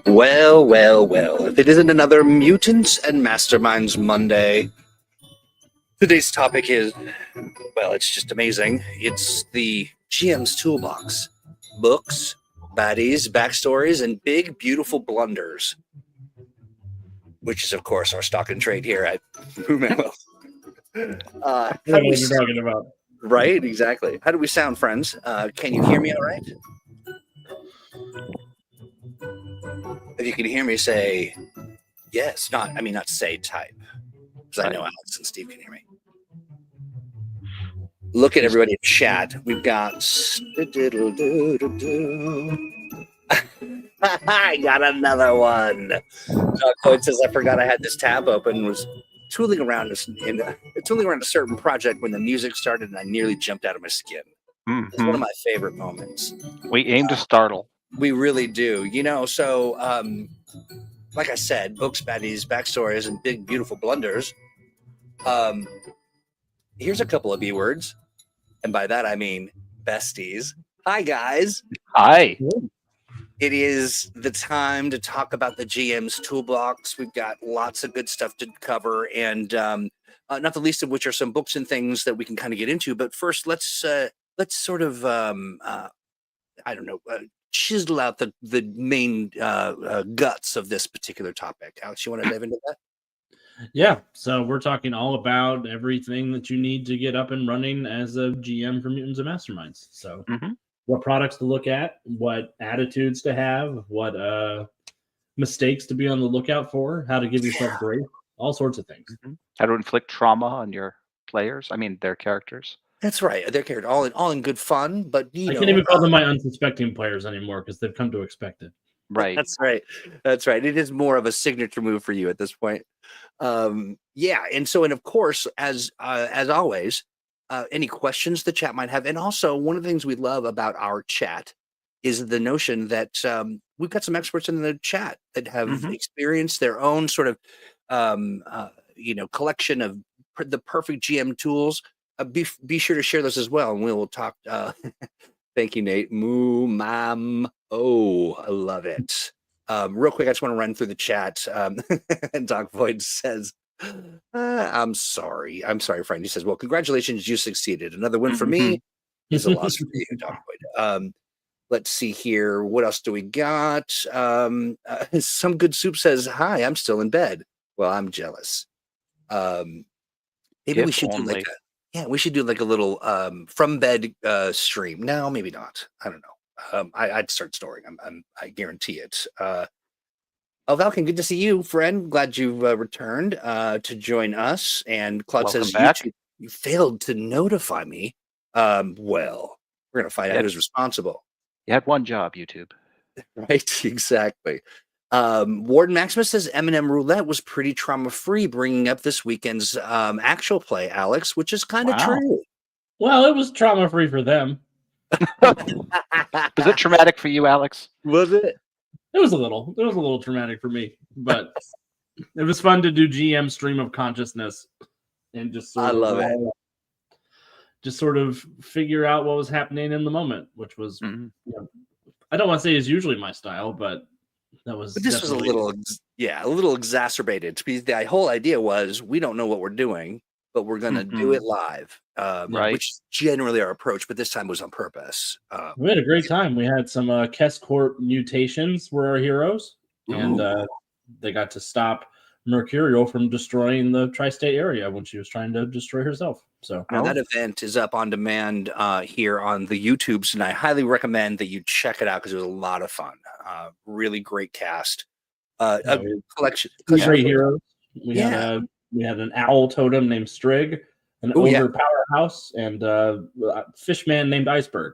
Well, well, well. If it isn't another Mutants and Masterminds Monday, today's topic is, well, it's just amazing. It's the GM's Toolbox. Books, baddies, backstories, and big, beautiful blunders. Which is, of course, our stock and trade here at Mumemo. What you're talking about. Right, exactly. How do we sound, friends? Can you hear me all right? If you can hear me, say yes. Not say, type. Because I know Alex and Steve can hear me. Look at everybody in chat. We've got... I got another one. It says, I forgot I had this tab open and was tooling around a certain project when the music started and I nearly jumped out of my skin. Mm-hmm. It's one of my favorite moments. We aim to startle. We really do. So like I said, books, baddies, backstories, and big, beautiful blunders. Here's a couple of B words. And by that, I mean besties. Hi, guys. Hi. It is the time to talk about the GM's Toolbox. We've got lots of good stuff to cover, and not the least of which are some books and things that we can kind of get into. But first, let's sort of, chisel out the main guts of this particular topic. Alex, you want to dive into that? Yeah, so we're talking all about everything that you need to get up and running as a GM for Mutants and Masterminds. So what products to look at, what attitudes to have, what mistakes to be on the lookout for, how to give yourself grace, all sorts of things. How to inflict trauma on your players, their characters. That's right. They're characters, all in good fun, but I can't even call them my unsuspecting players anymore because they've come to expect it. Right. That's right. It is more of a signature move for you at this point. And of course, as always, any questions the chat might have, and also one of the things we love about our chat is the notion that we've got some experts in the chat that have experienced their own sort of collection of the perfect GM tools. Be sure to share those as well, and we will talk. Thank you, Nate. Moo, mom. Oh, I love it. Real quick, I just want to run through the chat. And Doc Void says, I'm sorry, friend. He says, well, congratulations, you succeeded. Another win for me is a loss for you, Doc Void. Let's see here. What else do we got? Some good soup says, hi, I'm still in bed. Well, I'm jealous. Maybe we should do we should do like a little from bed stream. No, maybe not. I don't know. I'd start snoring. I guarantee it. Valken, good to see you, friend. Glad you returned to join us. And Claude says, you failed to notify me. Well, we're going to find out who's responsible. You had one job, YouTube. Right, exactly. Warden Maximus says M&M Roulette was pretty trauma-free, bringing up this weekend's actual play, Alex, which is kind of true. Well, it was trauma-free for them. Was it traumatic for you, Alex? Was it? It was a little traumatic for me, but it was fun to do GM stream of consciousness and just sort of figure out what was happening in the moment, which was, I don't want to say is usually my style, but this was a little exacerbated. The whole idea was we don't know what we're doing, but we're going to do it live, which is generally our approach. But this time was on purpose. We had a great time. We had some Keskort mutations were our heroes, and they got to stop Mercurial from destroying the tri-state area when she was trying to destroy herself. So now that event is up on demand here on the YouTubes, and I highly recommend that you check it out because it was a lot of fun. Really great cast. A collection. Great heroes. We had an owl totem named Strigg, an ogre powerhouse, and a fishman named Iceberg.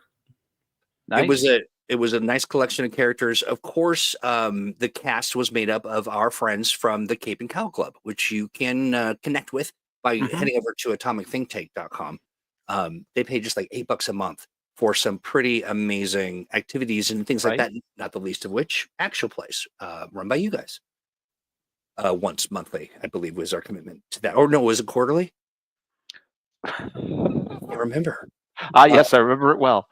Nice. It was a nice collection of characters. Of course, the cast was made up of our friends from the Cape and Cow Club, which you can connect with by heading over to atomicthinktank.com. They pay just like $8 a month for some pretty amazing activities and things like that, not the least of which actual plays run by you guys. once monthly, I believe was our commitment to that. Or no, was it quarterly? I remember. Yes, I remember it well.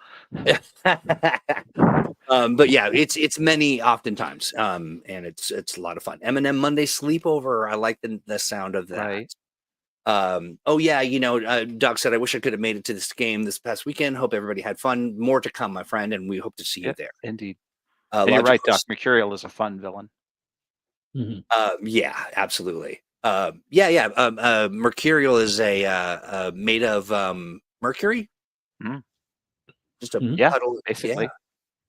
But yeah, it's many oftentimes, and it's a lot of fun. M&M Monday sleepover. I like the sound of that. Right. Oh yeah, Doc said I wish I could have made it to this game this past weekend. Hope everybody had fun. More to come, my friend, and we hope to see you there. Indeed. And you're right, Doc. Mercurial is a fun villain. Yeah, absolutely. Mercurial is a made of mercury. Just a puddle, basically. Yeah,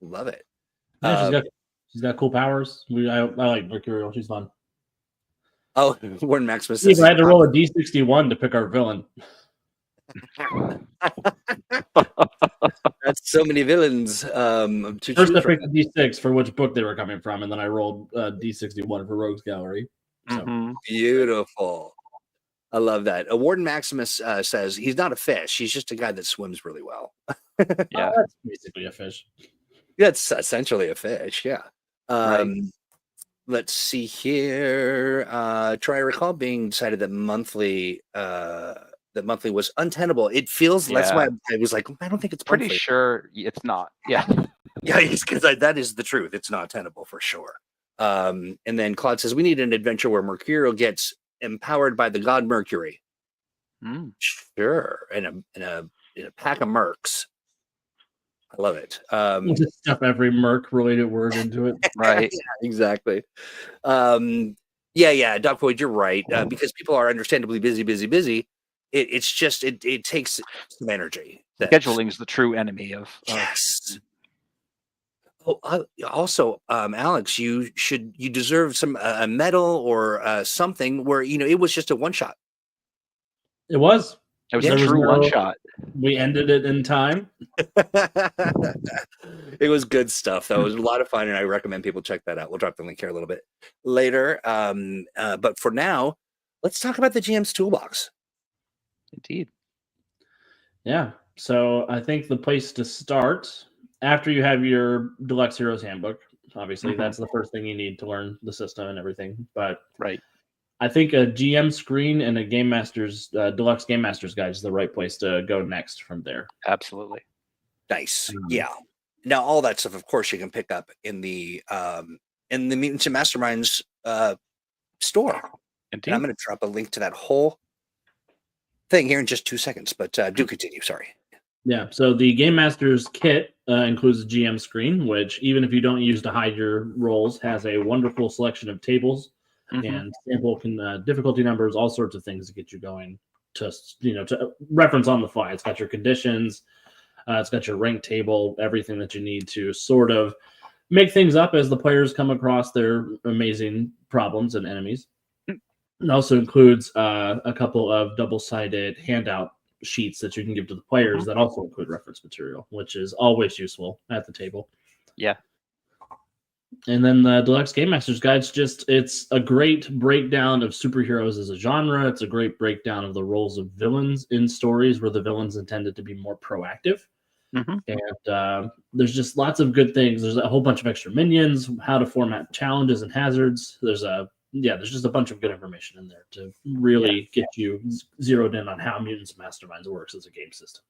love it. Yeah, she's got cool powers. I like Mercurial. She's fun. Oh, Warren Maximus says I had to roll a D61 to pick our villain. That's so many villains. First, I picked a D6 for which book they were coming from, and then I rolled D61 for Rogues Gallery. So. Beautiful. I love that. Warden Maximus says he's not a fish. He's just a guy that swims really well. Yeah, that's basically a fish. Yeah, it's essentially a fish. Yeah. Right. Let's see here. Troy, I recall being decided that monthly was untenable. It feels. That's why I was like, I don't think it's pretty monthly. Sure it's not. Yeah. Yeah, because that is the truth. It's not tenable for sure. And then Claude says we need an adventure where Mercurial gets empowered by the god Mercury. Sure, in a pack of mercs. I love it. Just stuff every merc related word into it. Right. Yeah, exactly. Doc Boyd, you're right. Because people are understandably busy. It's just it takes some energy. Scheduling is the true enemy of. Yes. Oh, also, Alex, you deserve some a medal or something where it was just a one shot. It was. It was a true one shot. We ended it in time. It was good stuff. That was a lot of fun, and I recommend people check that out. We'll drop the link here a little bit later. But for now, let's talk about the GM's Toolbox. Indeed. Yeah. So I think the place to start, after you have your Deluxe Heroes Handbook, obviously that's the first thing you need to learn the system and everything. But I think a GM screen and a Game Master's Deluxe Game Master's Guide is the right place to go next from there. Absolutely. Nice. Yeah. Now all that stuff, of course, you can pick up in the Mutants and Masterminds store. Indeed. And I'm going to drop a link to that whole thing here in just 2 seconds. But do continue. Sorry. Yeah. So the Game Master's kit includes a GM screen, which even if you don't use to hide your rolls, has a wonderful selection of tables. And sample difficulty numbers, all sorts of things to get you going to reference on the fly. It's got your conditions, it's got your rank table, everything that you need to sort of make things up as the players come across their amazing problems and enemies. It also includes a couple of double-sided handout sheets that you can give to the players that also include reference material, which is always useful at the table. Yeah. And then the Deluxe Game Master's Guide, it's a great breakdown of superheroes as a genre. It's a great breakdown of the roles of villains in stories where the villain's intended to be more proactive. And there's just lots of good things. There's a whole bunch of extra minions, how to format challenges and hazards. There's just a bunch of good information in there to really get you zeroed in on how Mutants and Masterminds works as a game system.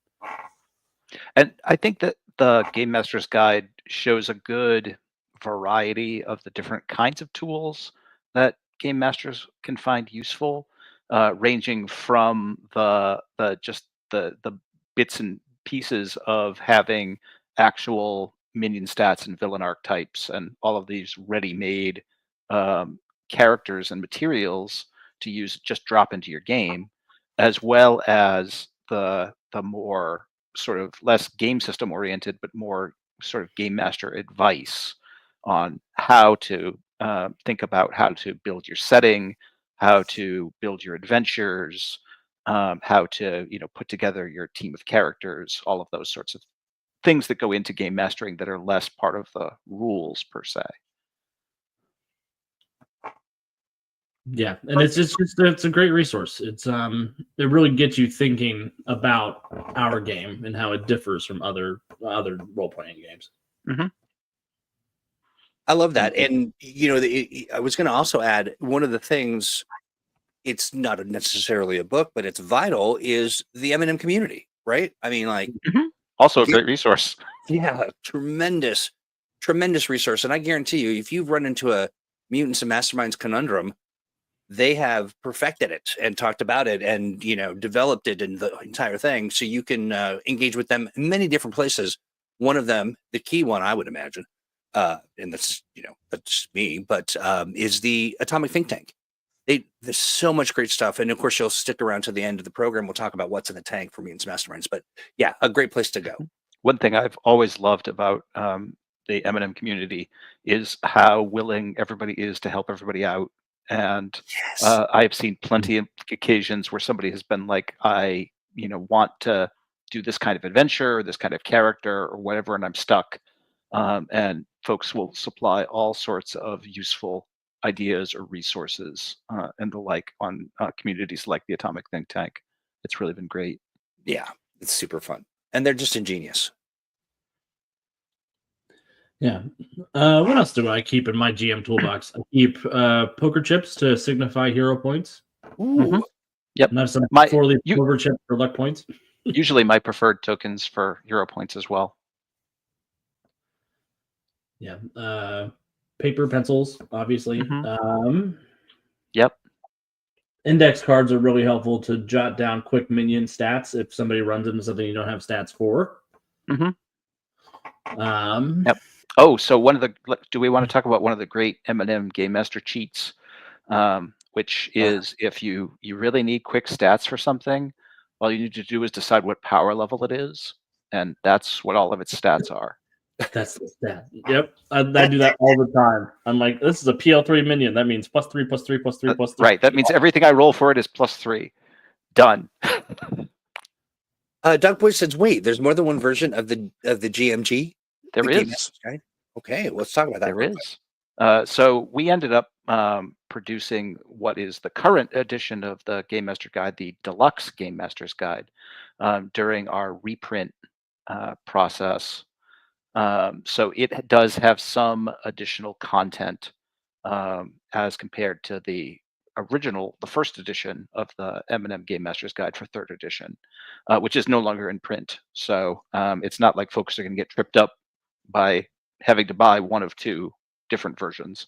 And I think that the Game Master's Guide shows a good variety of the different kinds of tools that game masters can find useful, ranging from the bits and pieces of having actual minion stats and villain archetypes and all of these ready-made characters and materials to use, just drop into your game, as well as the more sort of less game system oriented but more sort of game master advice on how to think about how to build your setting, how to build your adventures, how to put together your team of characters, all of those sorts of things that go into game mastering that are less part of the rules per se. Yeah, and it's a great resource. It really gets you thinking about our game and how it differs from other role playing games. I love that. And, you know, I was going to also add one of the things, it's not necessarily a book, but it's vital, is the M&M community, right? I mean, like, also a great resource. Yeah, tremendous resource. And I guarantee you, if you've run into a Mutants and Masterminds conundrum, they have perfected it and talked about it and, you know, developed it in the entire thing. So you can engage with them in many different places. One of them, the key one, I would imagine, and that's, you know, that's me, but is the Atomic Think Tank. There's so much great stuff. And of course, you'll stick around to the end of the program. We'll talk about what's in the tank for Mutants Masterminds. But yeah, a great place to go. One thing I've always loved about the M&M community is how willing everybody is to help everybody out. And Yes. I've seen plenty of occasions where somebody has been like, I, you know, want to do this kind of adventure or this kind of character or whatever, and I'm stuck. And folks will supply all sorts of useful ideas or resources and the like on communities like the Atomic Think Tank. It's really been great. Yeah, it's super fun. And they're just ingenious. Yeah. What else do I keep in my GM toolbox? I keep poker chips to signify hero points. Ooh. Yep. And I have some 4-leaf poker chips for luck points. Usually my preferred tokens for hero points as well. Yeah. Paper, pencils, obviously. Yep. Index cards are really helpful to jot down quick minion stats if somebody runs into something you don't have stats for. Yep. Oh, so do we want to talk about one of the great M&M Game Master cheats, which is if you really need quick stats for something, all you need to do is decide what power level it is, and that's what all of its stats are. That's the stat. Yep. I do that all the time. I'm like, this is a PL3 minion. That means +3, +3, +3, +3. Right. That means everything I roll for it is +3. Done. Doug Boy says, wait, there's more than one version of the GMG? There is. Okay, let's talk about that. There is. So we ended up producing what is the current edition of the Game Master Guide, the Deluxe Game Master's Guide, during our reprint process. So it does have some additional content as compared to the first edition of the M&M Game Master's Guide for 3rd edition, which is no longer in print. So it's not like folks are going to get tripped up by having to buy one of 2 different versions.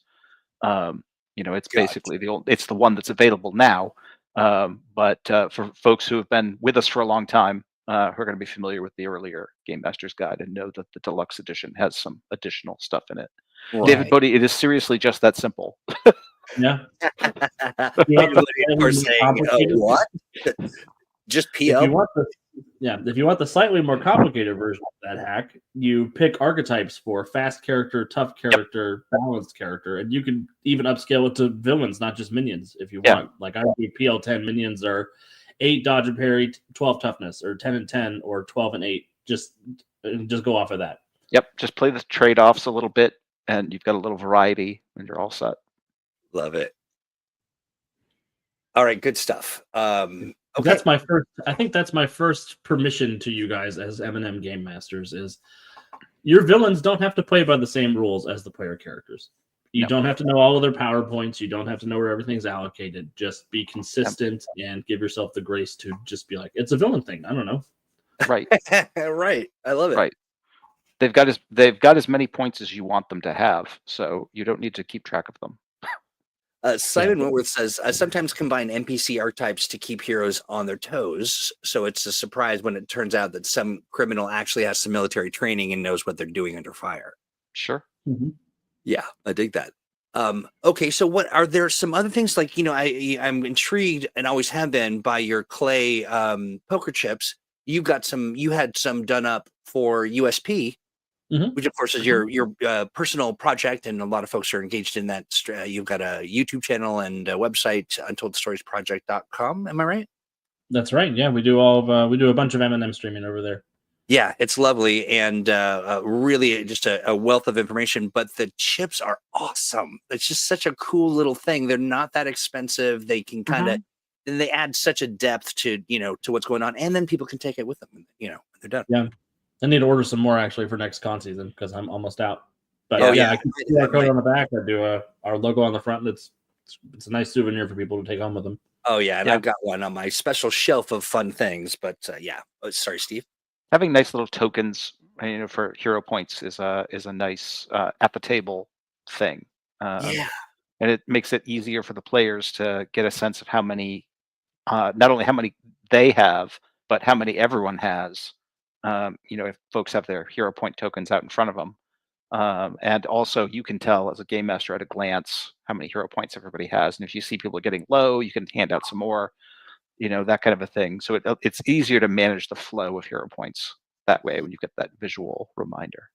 You know, it's basically it's the one that's available now. But for folks who have been with us for a long time, who are going to be familiar with the earlier Game Master's Guide and know that the Deluxe Edition has some additional stuff in it. Right. David Bodie, it is seriously just that simple. Yeah. We're saying, what? Just PL? If you want the slightly more complicated version of that hack, you pick archetypes for fast character, tough character, balanced character, and you can even upscale it to villains, not just minions, if you want. Like I do PL10 minions are 8 dodge and parry, 12 toughness, or 10 and 10, or 12 and 8. Just go off of that. Yep, just play the trade-offs a little bit, and you've got a little variety, and you're all set. Love it. All right, good stuff. Okay. That's my first. I think that's my first permission to you guys as M&M Game Masters is your villains don't have to play by the same rules as the player characters. You don't have to know all of their power points. You don't have to know where everything's allocated. Just be consistent and give yourself the grace to just be like, it's a villain thing. I don't know. Right. Right. I love it. Right. They've got as many points as you want them to have, so you don't need to keep track of them. Simon Wentworth says, I sometimes combine NPC archetypes to keep heroes on their toes. So it's a surprise when it turns out that some criminal actually has some military training and knows what they're doing under fire. Sure. Mm-hmm. Yeah, I dig that. Okay, so what are there some other things like, you know, I'm intrigued and always have been by your clay poker chips. You had some done up for USP. Mm-hmm. Which, of course, is your personal project, and a lot of folks are engaged in that. You've got a YouTube channel and a website, untoldstoriesproject.com. Am I right? That's right. Yeah, we do a bunch of M&M streaming over there. Yeah, it's lovely and really just a wealth of information. But the chips are awesome. It's just such a cool little thing. They're not that expensive. They can kind of, and they add such a depth to what's going on, and then people can take it with them. You know, when they're done. Yeah. I need to order some more actually for next con season because I'm almost out. But I can see our code on the back. I do our logo on the front. It's a nice souvenir for people to take home with them. Oh yeah, and I've got one on my special shelf of fun things. But sorry, Steve. Having nice little tokens, for hero points is a nice at the table thing. And it makes it easier for the players to get a sense of how many, not only how many they have, but how many everyone has. If folks have their hero point tokens out in front of them. And also you can tell as a game master at a glance how many hero points everybody has. And if you see people getting low, you can hand out some more, that kind of a thing. So it's easier to manage the flow of hero points that way when you get that visual reminder.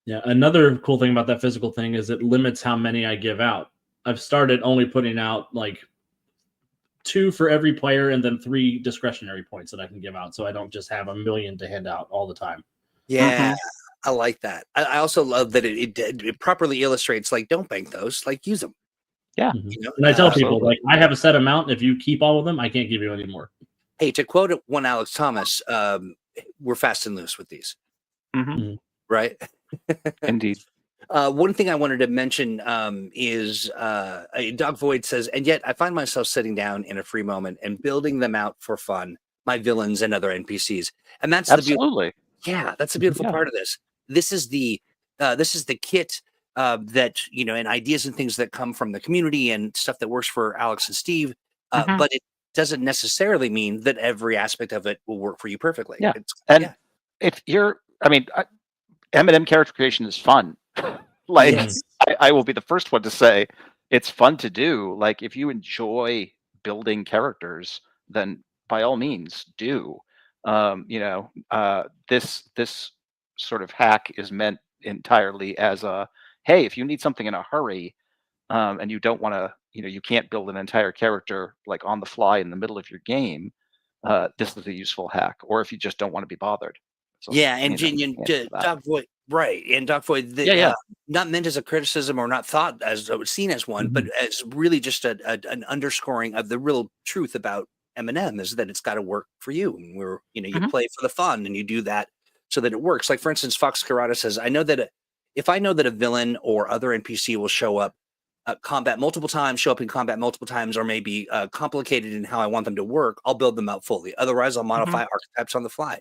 Yeah, another cool thing about that physical thing is it limits how many I give out. I've started only putting out like 2 for every player and then 3 discretionary points that I can give out, so I don't just have a million to hand out all the time. Yeah, I like that. I also love that it properly illustrates, like, don't bank those, like, use them. Yeah. And I tell people, like, I have a set amount. If you keep all of them, I can't give you any more. Hey, to quote one Alex Thomas, we're fast and loose with these. Right? Indeed. One thing I wanted to mention is Doc Void says, and yet I find myself sitting down in a free moment and building them out for fun, my villains and other NPCs. And that's absolutely. That's the beautiful part of this. This is the kit that, and ideas and things that come from the community and stuff that works for Alex and Steve. But it doesn't necessarily mean that every aspect of it will work for you perfectly. Yeah. If you're, M&M character creation is fun. I will be the first one to say it's fun to do. Like, if you enjoy building characters, then by all means do. This sort of hack is meant entirely as a, hey, if you need something in a hurry, and you don't want to, you can't build an entire character like on the fly in the middle of your game, this is a useful hack. Or if you just don't want to be bothered. So, and Doc Void, right? And Doc Void, not meant as a criticism or not thought as seen as one, but as really just an underscoring of the real truth about M&M is that it's got to work for you. And you play for the fun and you do that so that it works. Like, for instance, Fox Carrata says, I know that if I know that a villain or other NPC will show up combat multiple times, show up in combat multiple times, or maybe complicated in how I want them to work, I'll build them out fully. Otherwise, I'll modify archetypes on the fly.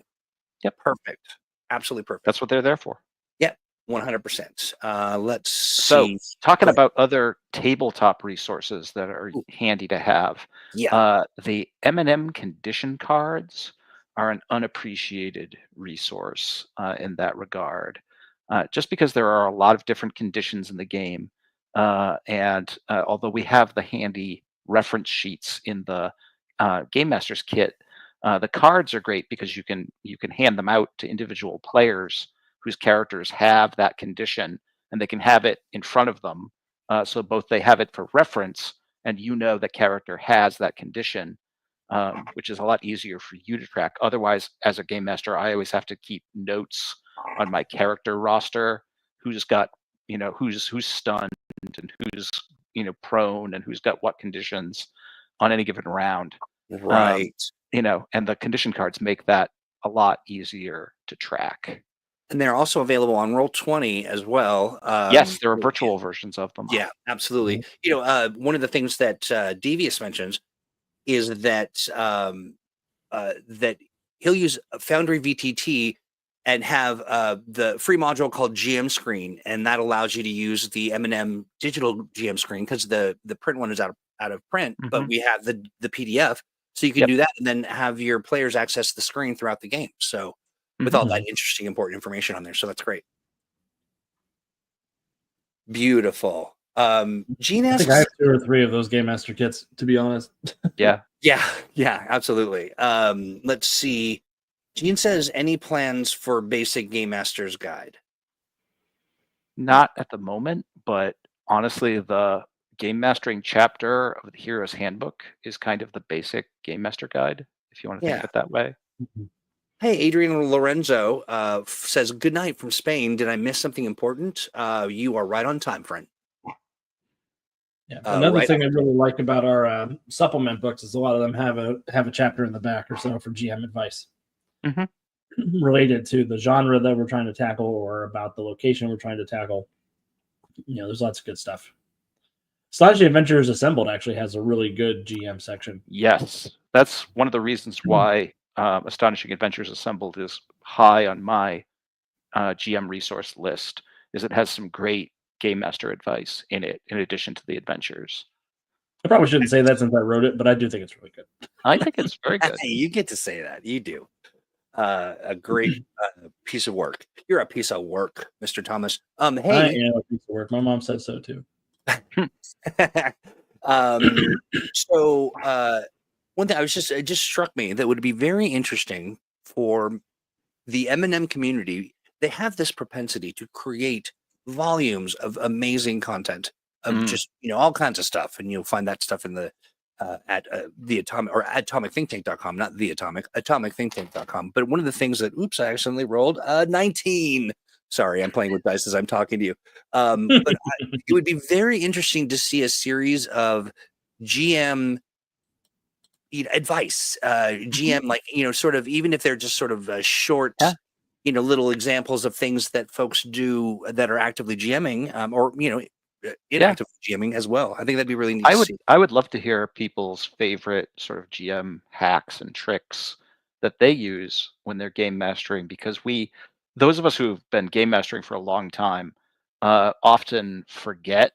Yep. Perfect. Absolutely perfect. That's what they're there for. Yep. 100%. Let's see. So talking about other tabletop resources that are handy to have. The M&M condition cards are an unappreciated resource in that regard. Just because there are a lot of different conditions in the game. And although we have the handy reference sheets in the Game Master's kit, the cards are great because you can hand them out to individual players whose characters have that condition, and they can have it in front of them. So both they have it for reference, and the character has that condition, which is a lot easier for you to track. Otherwise, as a game master, I always have to keep notes on my character roster, who's got, who's stunned and who's, prone and who's got what conditions on any given round. Right. And the condition cards make that a lot easier to track. And they're also available on Roll20 as well. Yes, there are virtual versions of them. Yeah, absolutely. One of the things that Devious mentions is that that he'll use Foundry VTT and have the free module called GM Screen, and that allows you to use the M&M digital GM Screen because the print one is out of print, but we have the PDF. So you can do that and then have your players access the screen throughout the game. So with all that interesting, important information on there. So that's great. Beautiful. Gene asks, I think I have 2 or 3 of those Game Master kits, to be honest. Yeah, absolutely. Let's see. Gene says, any plans for basic Game Master's Guide? Not at the moment, but honestly, the Game Mastering chapter of the Hero's Handbook is kind of the basic Game Master Guide, if you want to think of it that way. Hey, Adrian Lorenzo says, good night from Spain. Did I miss something important? You are right on time, friend. Yeah. Another thing I really like about our supplement books is a lot of them have a chapter in the back or so for GM advice related to the genre that we're trying to tackle or about the location we're trying to tackle. There's lots of good stuff. Astonishing Adventures Assembled actually has a really good GM section. Yes, that's one of the reasons why Astonishing Adventures Assembled is high on my GM resource list. Is it has some great game master advice in it, in addition to the adventures. I probably shouldn't say that since I wrote it, but I do think it's really good. I think it's very good. You get to say that. You do. A great piece of work. You're a piece of work, Mr. Thomas. I Hey, am a piece of work. My mom said so too. so one thing it just struck me that would be very interesting for the M&M community. They have this propensity to create volumes of amazing content of just all kinds of stuff, and you'll find that stuff in the at the atomic or atomicthinktank.com, not the atomicthinktank.com. But one of the things that I accidentally rolled 19. Sorry, I'm playing with dice as I'm talking to you. But it would be very interesting to see a series of GM advice, GM, like, sort of, even if they're just sort of short, little examples of things that folks do that are actively GMing, or, inactive GMing as well. I think that'd be really neat to see. I would love to hear people's favorite sort of GM hacks and tricks that they use when they're game mastering, because those of us who've been game mastering for a long time often forget,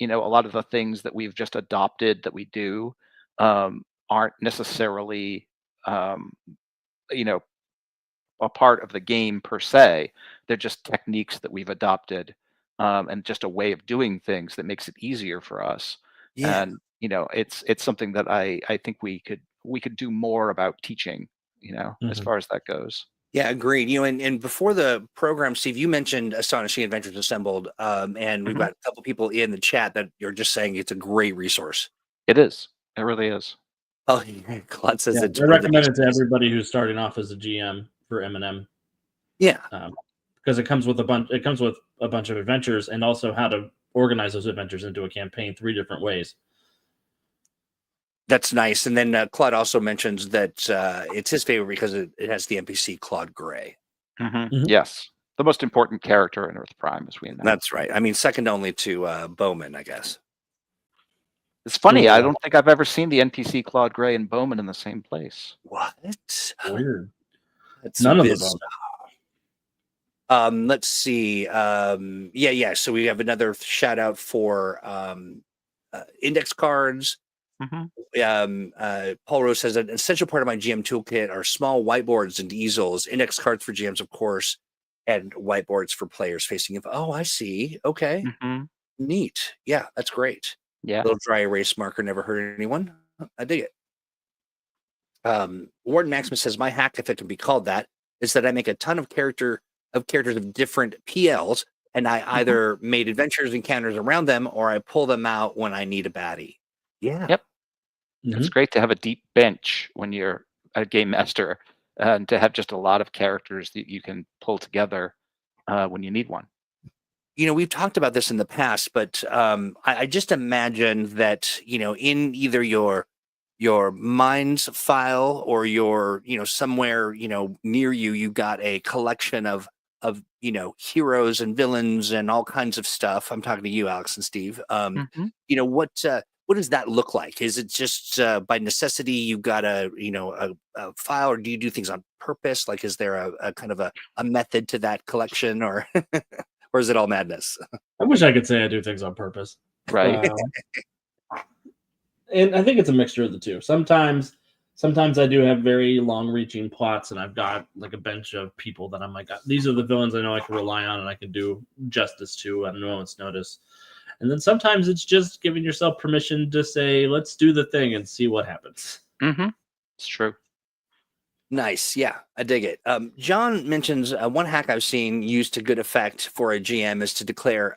a lot of the things that we've just adopted that we do aren't necessarily, a part of the game per se. They're just techniques that we've adopted and just a way of doing things that makes it easier for us. Yeah. And it's something that I think we could do more about teaching, as far as that goes. Yeah, agreed. And before the program, Steve, you mentioned Astonishing Adventures Assembled, and we've got a couple people in the chat that you're just saying it's a great resource. It is. It really is. Oh, Claude says it's I recommend it to everybody who's starting off as a GM for M&M. Yeah, because it comes with a bunch. It comes with a bunch of adventures and also how to organize those adventures into a campaign 3 different ways. That's nice. And then Claude also mentions that it's his favorite because it has the NPC Claude Gray. Yes, the most important character in Earth Prime, as we know. That's right. I mean, second only to Bowman, I guess. It's funny. I don't think I've ever seen the NPC Claude Gray and Bowman in the same place. What? Weird. That's None of them. Let's see. Yeah. So we have another shout out for index cards. Paul Rose says an essential part of my GM toolkit are small whiteboards and easels, index cards for GMs, of course, and whiteboards for players facing info. Oh, I see. Okay. Neat. Yeah, that's great. Yeah. Little dry erase marker never hurt anyone. I dig it. Warden Maximus says my hack, if it can be called that, is that I make a ton of characters of different PLs, and I either made adventures encounters around them, or I pull them out when I need a baddie. Yeah. Yep. It's great to have a deep bench when you're a game master, and to have just a lot of characters that you can pull together when you need one. We've talked about this in the past, but I just imagine that, in either your Minds file or your, somewhere, near you, you've got a collection of heroes and villains and all kinds of stuff. I'm talking to you, Alex and Steve. What does that look like? Is it just by necessity you've got a file, or do you do things on purpose? Like, is there a kind of a method to that collection, or or is it all madness? I wish I could say I do things on purpose. Right. And I think it's a mixture of the two. Sometimes I do have very long-reaching plots, and I've got like a bench of people that I'm like, these are the villains I know I can rely on and I can do justice to at a moment's notice. And then sometimes it's just giving yourself permission to say, let's do the thing and see what happens. It's true. Nice. Yeah, I dig it. John mentions one hack I've seen used to good effect for a GM is to declare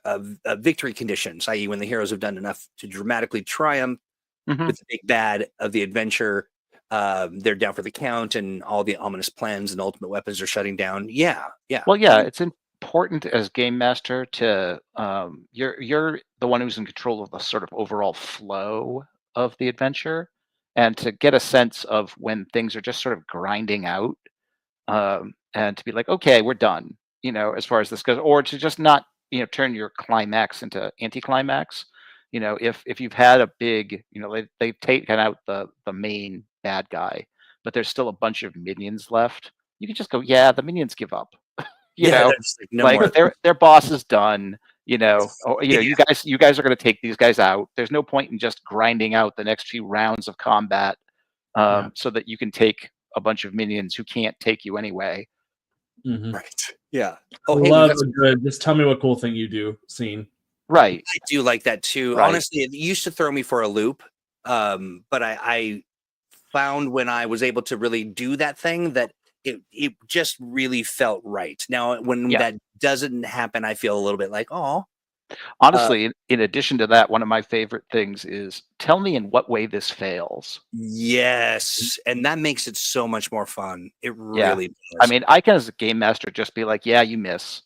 victory conditions, i.e. when the heroes have done enough to dramatically triumph with the big bad of the adventure, they're down for the count, and all the ominous plans and ultimate weapons are shutting down. Yeah. Well, yeah, it's important as game master to you're the one who's in control of the sort of overall flow of the adventure, and to get a sense of when things are just sort of grinding out, and to be like, okay, we're done, as far as this goes, or to just not turn your climax into anticlimax. If you've had a big, they've taken out the main bad guy, but there's still a bunch of minions left. You can just go, yeah, the minions give up. There's no more. their boss is done. You guys are going to take these guys out. There's no point in just grinding out the next few rounds of combat so that you can take a bunch of minions who can't take you anyway. Right. Yeah. Just tell me what cool thing you do scene. Right. I do like that too. Right. Honestly, it used to throw me for a loop. But I found when I was able to really do that thing that it just really felt right. Now, when that doesn't happen, I feel a little bit like, oh. Honestly, in addition to that, one of my favorite things is tell me in what way this fails. Yes. And that makes it so much more fun. It really does. I mean, I can, as a game master, just be like, yeah, you miss,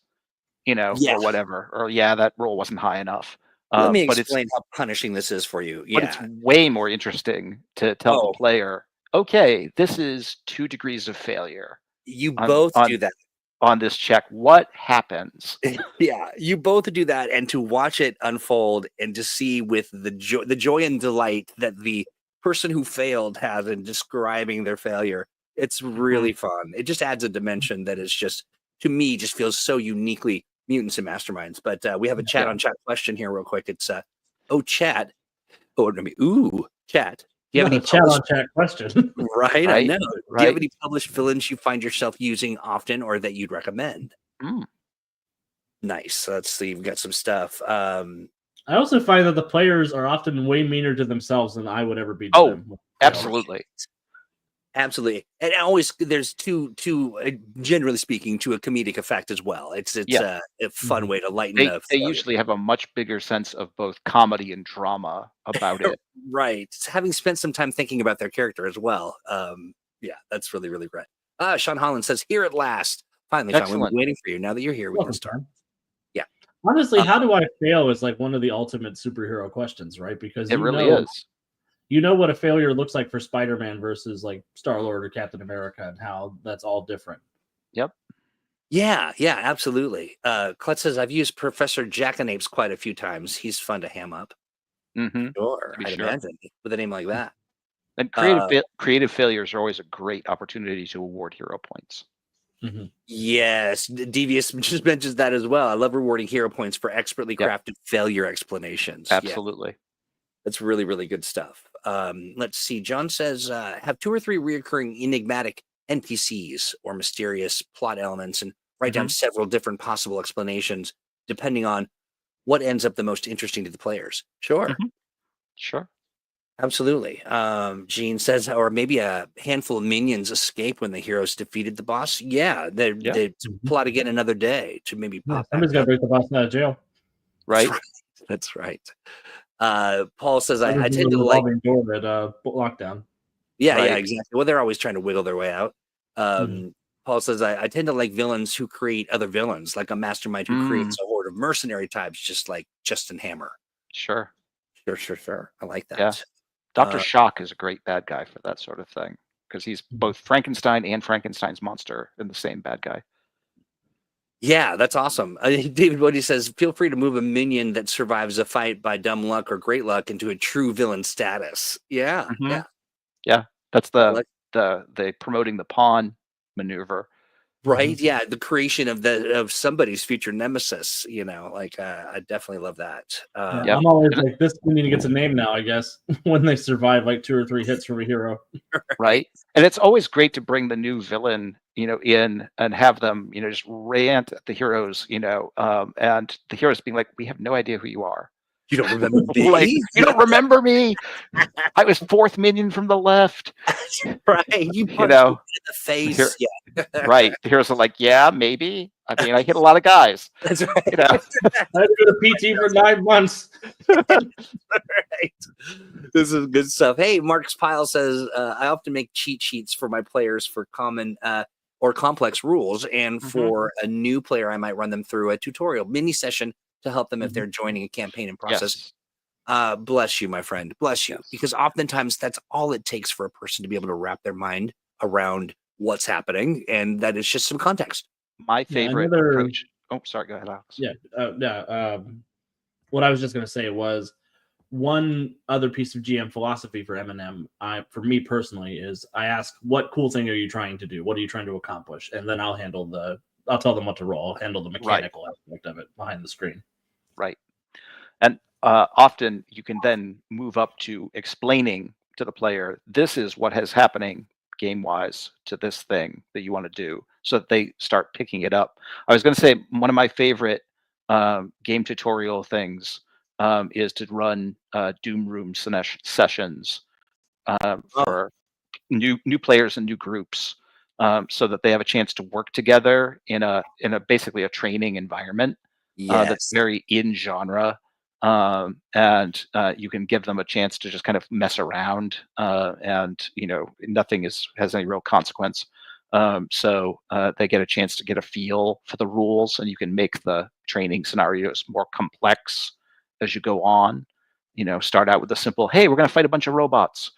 or whatever. Or, yeah, that roll wasn't high enough. Let me explain how punishing this is for you. But it's way more interesting to tell the player, okay, this is 2 degrees of failure. You both do that. On this check, what happens? Yeah, you both do that, and to watch it unfold and to see with the joy and delight that the person who failed has in describing their failure, it's really fun. It just adds a dimension that is just, to me, just feels so uniquely Mutants and Masterminds. But we have a chat on chat question here real quick. It's chat. Chat. Do you have any chat on chat question? Right, I know. Do you have any published villains you find yourself using often or that you'd recommend? Nice. Let's see. We've got some stuff. I also find that the players are often way meaner to themselves than I would ever be to them. Absolutely. Absolutely. And always there's two generally speaking, to a comedic effect as well. It's a fun way to lighten up. They usually have a much bigger sense of both comedy and drama about it. Right. Having spent some time thinking about their character as well. That's really, really great. Sean Holland says, here at last. Finally, we've been waiting for you. Now that you're here, we can start. Yeah. Honestly, how do I fail is like one of the ultimate superhero questions, right? Because it really is. You know what a failure looks like for Spider-Man versus like Star-Lord or Captain America, and how that's all different. Yep. Yeah, absolutely. Klutz says, I've used Professor Jackanapes quite a few times. He's fun to ham up. Sure, I'd imagine, with a name like that. And creative failures are always a great opportunity to award hero points. Yes, Devious just mentions that as well. I love rewarding hero points for expertly crafted failure explanations. Absolutely. That's really, really good stuff. Let's see. John says, have 2 or 3 reoccurring enigmatic NPCs or mysterious plot elements and write down several different possible explanations depending on what ends up the most interesting to the players. Sure. Sure. Absolutely. Gene says, or maybe a handful of minions escape when the heroes defeated the boss. Yeah, they plot again another day to maybe pop. Somebody's got to break the boss out of jail. Right. That's right. Paul says, I tend to like door at lockdown. Yeah, exactly. Well, they're always trying to wiggle their way out. Paul says, I tend to like villains who create other villains, like a mastermind who creates a horde of mercenary types, just like Justin Hammer. Sure. I like that. Yeah. Dr. Shock is a great bad guy for that sort of thing, because he's both Frankenstein and Frankenstein's monster in the same bad guy. Yeah, that's awesome. David Bodie says, feel free to move a minion that survives a fight by dumb luck or great luck into a true villain status. Yeah. That's the promoting the pawn maneuver. Right. Yeah. The creation of somebody's future nemesis, I definitely love that. I'm always like, this minion gets a name now, I guess, when they survive like 2 or 3 hits from a hero. Right. And it's always great to bring the new villain, in and have them, just rant at the heroes, and the heroes being like, we have no idea who you are. You don't remember me? Like, you don't remember me? I was 4th minion from the left. Right. You punched me in the face. Right. The heroes are like, yeah, maybe. I mean, I hit a lot of guys. That's right. I had to go to PT for 9 months. Right. This is good stuff. Hey, Mark's Pile says, I often make cheat sheets for my players for common or complex rules. And for a new player, I might run them through a tutorial mini session to help them if they're joining a campaign and process. Bless you, my friend. Bless you. Because oftentimes that's all it takes for a person to be able to wrap their mind around what's happening. And that is just some context. My favorite approach. Oh, sorry. Go ahead, Alex. Yeah. What I was just going to say was one other piece of GM philosophy for M&M, for me personally, is I ask, what cool thing are you trying to do? What are you trying to accomplish? And then I'll tell them what to roll. I'll handle the mechanical aspect of it behind the screen. Right. And often you can then move up to explaining to the player, this is what is happening game-wise to this thing that you want to do, so that they start picking it up. I was going to say, one of my favorite game tutorial things is to run Doom Room sessions for new players and new groups, so that they have a chance to work together in a basically a training environment that's very in genre. And you can give them a chance to just kind of mess around, and nothing has any real consequence. So they get a chance to get a feel for the rules, and you can make the training scenarios more complex as you go on. Start out with a simple, hey, we're going to fight a bunch of robots,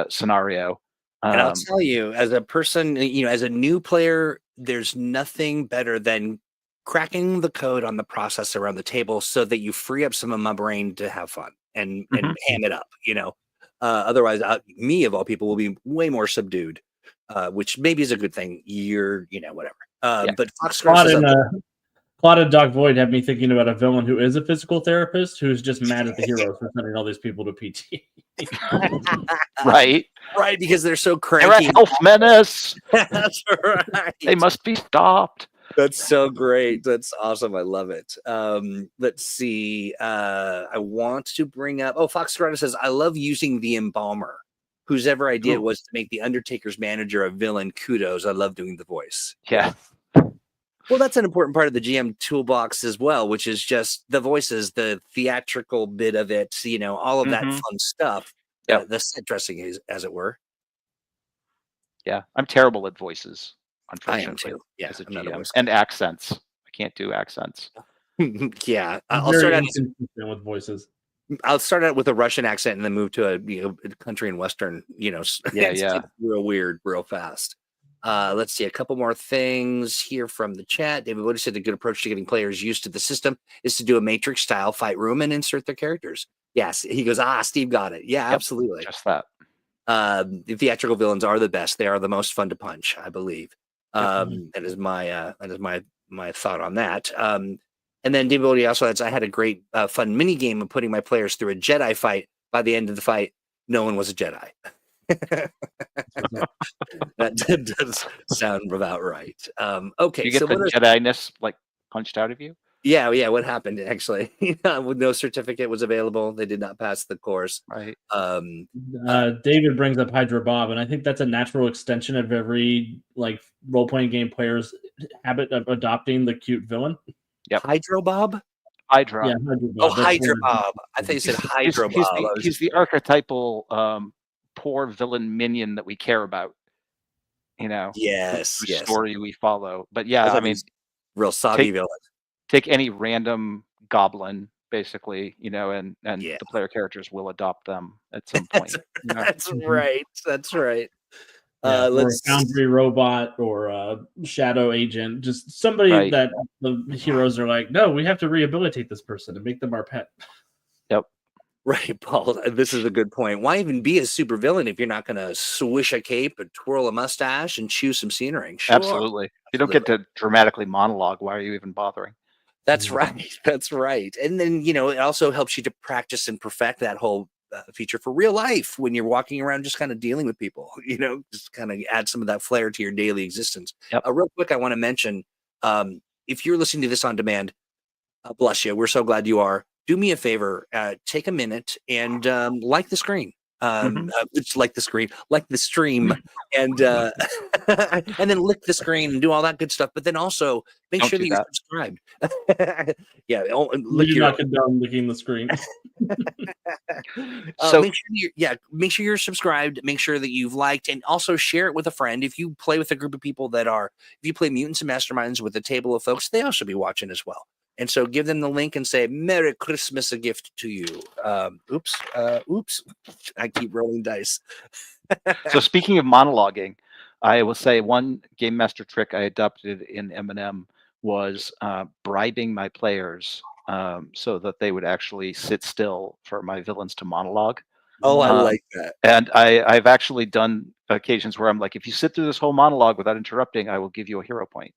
scenario. And I'll tell you, as a person, as a new player, there's nothing better than cracking the code on the process around the table so that you free up some of my brain to have fun and ham it up, otherwise me of all people will be way more subdued, which maybe is a good thing. Whatever. But Fox Claude and Doc Void have me thinking about a villain who is a physical therapist who's just mad at the heroes for sending all these people to PT. Right, because they're so cranky. They're a health menace. That's right. They must be stopped. That's so great. That's awesome. I love it. Let's see. I want to bring up. Fox Corona says, I love using the embalmer. Whose ever idea it was to make the Undertaker's manager a villain. Kudos. I love doing the voice. Yeah. Well, that's an important part of the GM toolbox as well, which is just the voices, the theatrical bit of it, all of that fun stuff. The set dressing, as it were. Yeah, I'm terrible at voices, unfortunately. I am too. Yeah, as a GM. And accents. I can't do accents. Yeah, I'll start out with voices. I'll start out with a Russian accent and then move to a country and Western. It's real weird, real fast. Let's see a couple more things here from the chat. David Woody said a good approach to getting players used to the system is to do a Matrix style fight room and insert their characters. Yes, he goes, Steve got it. Yeah, absolutely. Just that. The theatrical villains are the best. They are the most fun to punch, I believe. That is my thought on that. And then David Woody also adds, I had a great fun mini game of putting my players through a Jedi fight. By the end of the fight, no one was a Jedi. That does sound about right. Okay, you get the Jedi-ness punched out of you? Yeah. What happened actually? With no certificate was available, they did not pass the course. Right. David brings up Hydra Bob, and I think that's a natural extension of every role-playing game player's habit of adopting the cute villain. Yep. Hydro Bob. Hydra. Yeah, Hydra Bob. Hydra Bob. I thought you said Hydro Bob. He's the archetypal poor villain minion that we care about. Yes. Story we follow. But yeah, I mean, real soggy villain. Take any random goblin, basically, and the player characters will adopt them at some point. That's right. That's right. Or a foundry robot or a shadow agent, just somebody that the heroes are like, no, we have to rehabilitate this person and make them our pet. Yep. Right, Paul. This is a good point. Why even be a supervillain if you're not going to swish a cape and twirl a mustache and chew some scenery? Sure. Absolutely. You don't get to dramatically monologue. Why are you even bothering? That's right. That's right. And then, it also helps you to practice and perfect that whole feature for real life when you're walking around just kind of dealing with people, just kind of add some of that flair to your daily existence. Yep. Real quick, I want to mention, if you're listening to this on demand, bless you. We're so glad you are. Do me a favor, take a minute and like the screen. It's like the screen, like the stream, and and then lick the screen and do all that good stuff. But then also make sure that you're subscribed. You're not condone licking the screen. So make sure you're subscribed. Make sure that you've liked, and also share it with a friend. If you play with a group of people if you play Mutants and Masterminds with a table of folks, they also be watching as well. And so give them the link and say, Merry Christmas, a gift to you. Oops. I keep rolling dice. So speaking of monologuing, I will say one game master trick I adopted in M&M was bribing my players so that they would actually sit still for my villains to monologue. Oh, I like that. And I've actually done occasions where I'm like, if you sit through this whole monologue without interrupting, I will give you a hero point.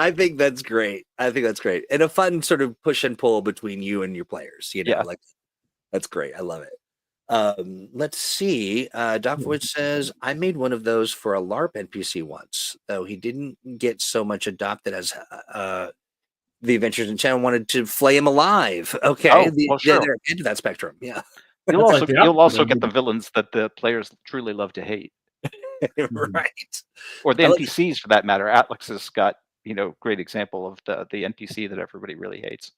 I think that's great. I think that's great. And a fun sort of push and pull between you and your players, like that's great. I love it. Let's see. Doc Voight says, I made one of those for a LARP NPC once, though he didn't get so much adopted as the Adventures in Channel wanted to flay him alive. Okay. Oh, well, sure. They're into that spectrum. Yeah. You'll also get the villains that the players truly love to hate. Right. Or the NPCs for that matter. Alex has got, great example of the NPC that everybody really hates.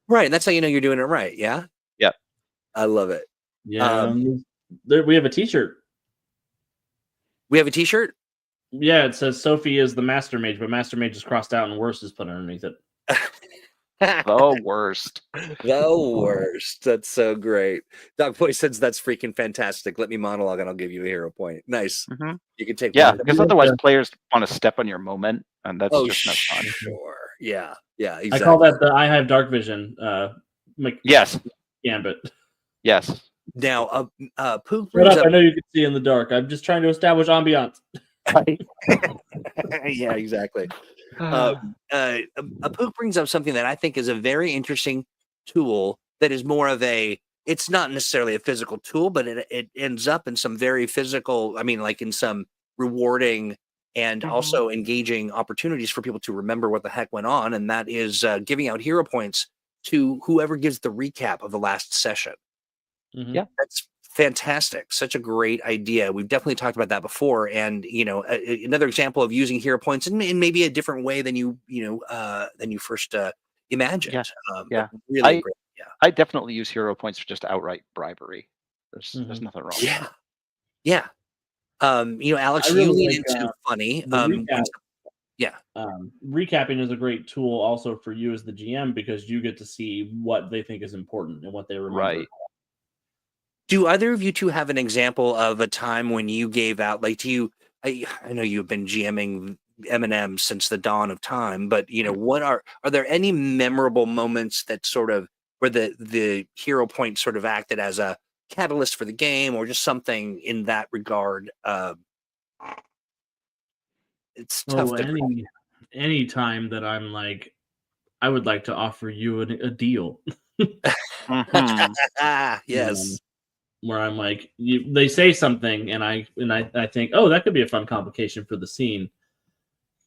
Right. And that's how you know you're doing it right. Yeah. Yeah. I love it. Yeah. We have a t-shirt. We have a t-shirt? Yeah, it says Sophie is the Master Mage, but Master Mage is crossed out and worst is put underneath it. The worst. The worst. That's so great. Doc Boy says that's freaking fantastic. Let me monologue and I'll give you a hero point. Nice. Mm-hmm. You can take because otherwise players want to step on your moment, and that's just no fun. Sure. Yeah. Yeah. Exactly. I call that the I have dark vision. Yes. Gambit. Yes. Now, Pook brings up. I know you can see in the dark. I'm just trying to establish ambiance. Yeah, exactly. Pook brings up something that I think is a very interesting tool that is more of it's not necessarily a physical tool, but it ends up in some very physical, like in some rewarding and also engaging opportunities for people to remember what the heck went on. And that is giving out hero points to whoever gives the recap of the last session. Mm-hmm. Yeah, that's fantastic. Such a great idea. We've definitely talked about that before. And, another example of using hero points in maybe a different way than you first imagined. Yeah. Really great. Yeah. I definitely use hero points for just outright bribery. There's nothing wrong. Yeah. Yeah. Alex, really you lean into funny. Recapping is a great tool also for you as the GM because you get to see what they think is important and what they remember. Right. Do either of you two have an example of a time when you gave out, I know you've been GMing M&M since the dawn of time, but what are there any memorable moments that sort of where the hero point sort of acted as a catalyst for the game or just something in that regard? It's tough to any time that I'm like, I would like to offer you a deal. Yes. Where I'm like, they say something, and I think, oh, that could be a fun complication for the scene.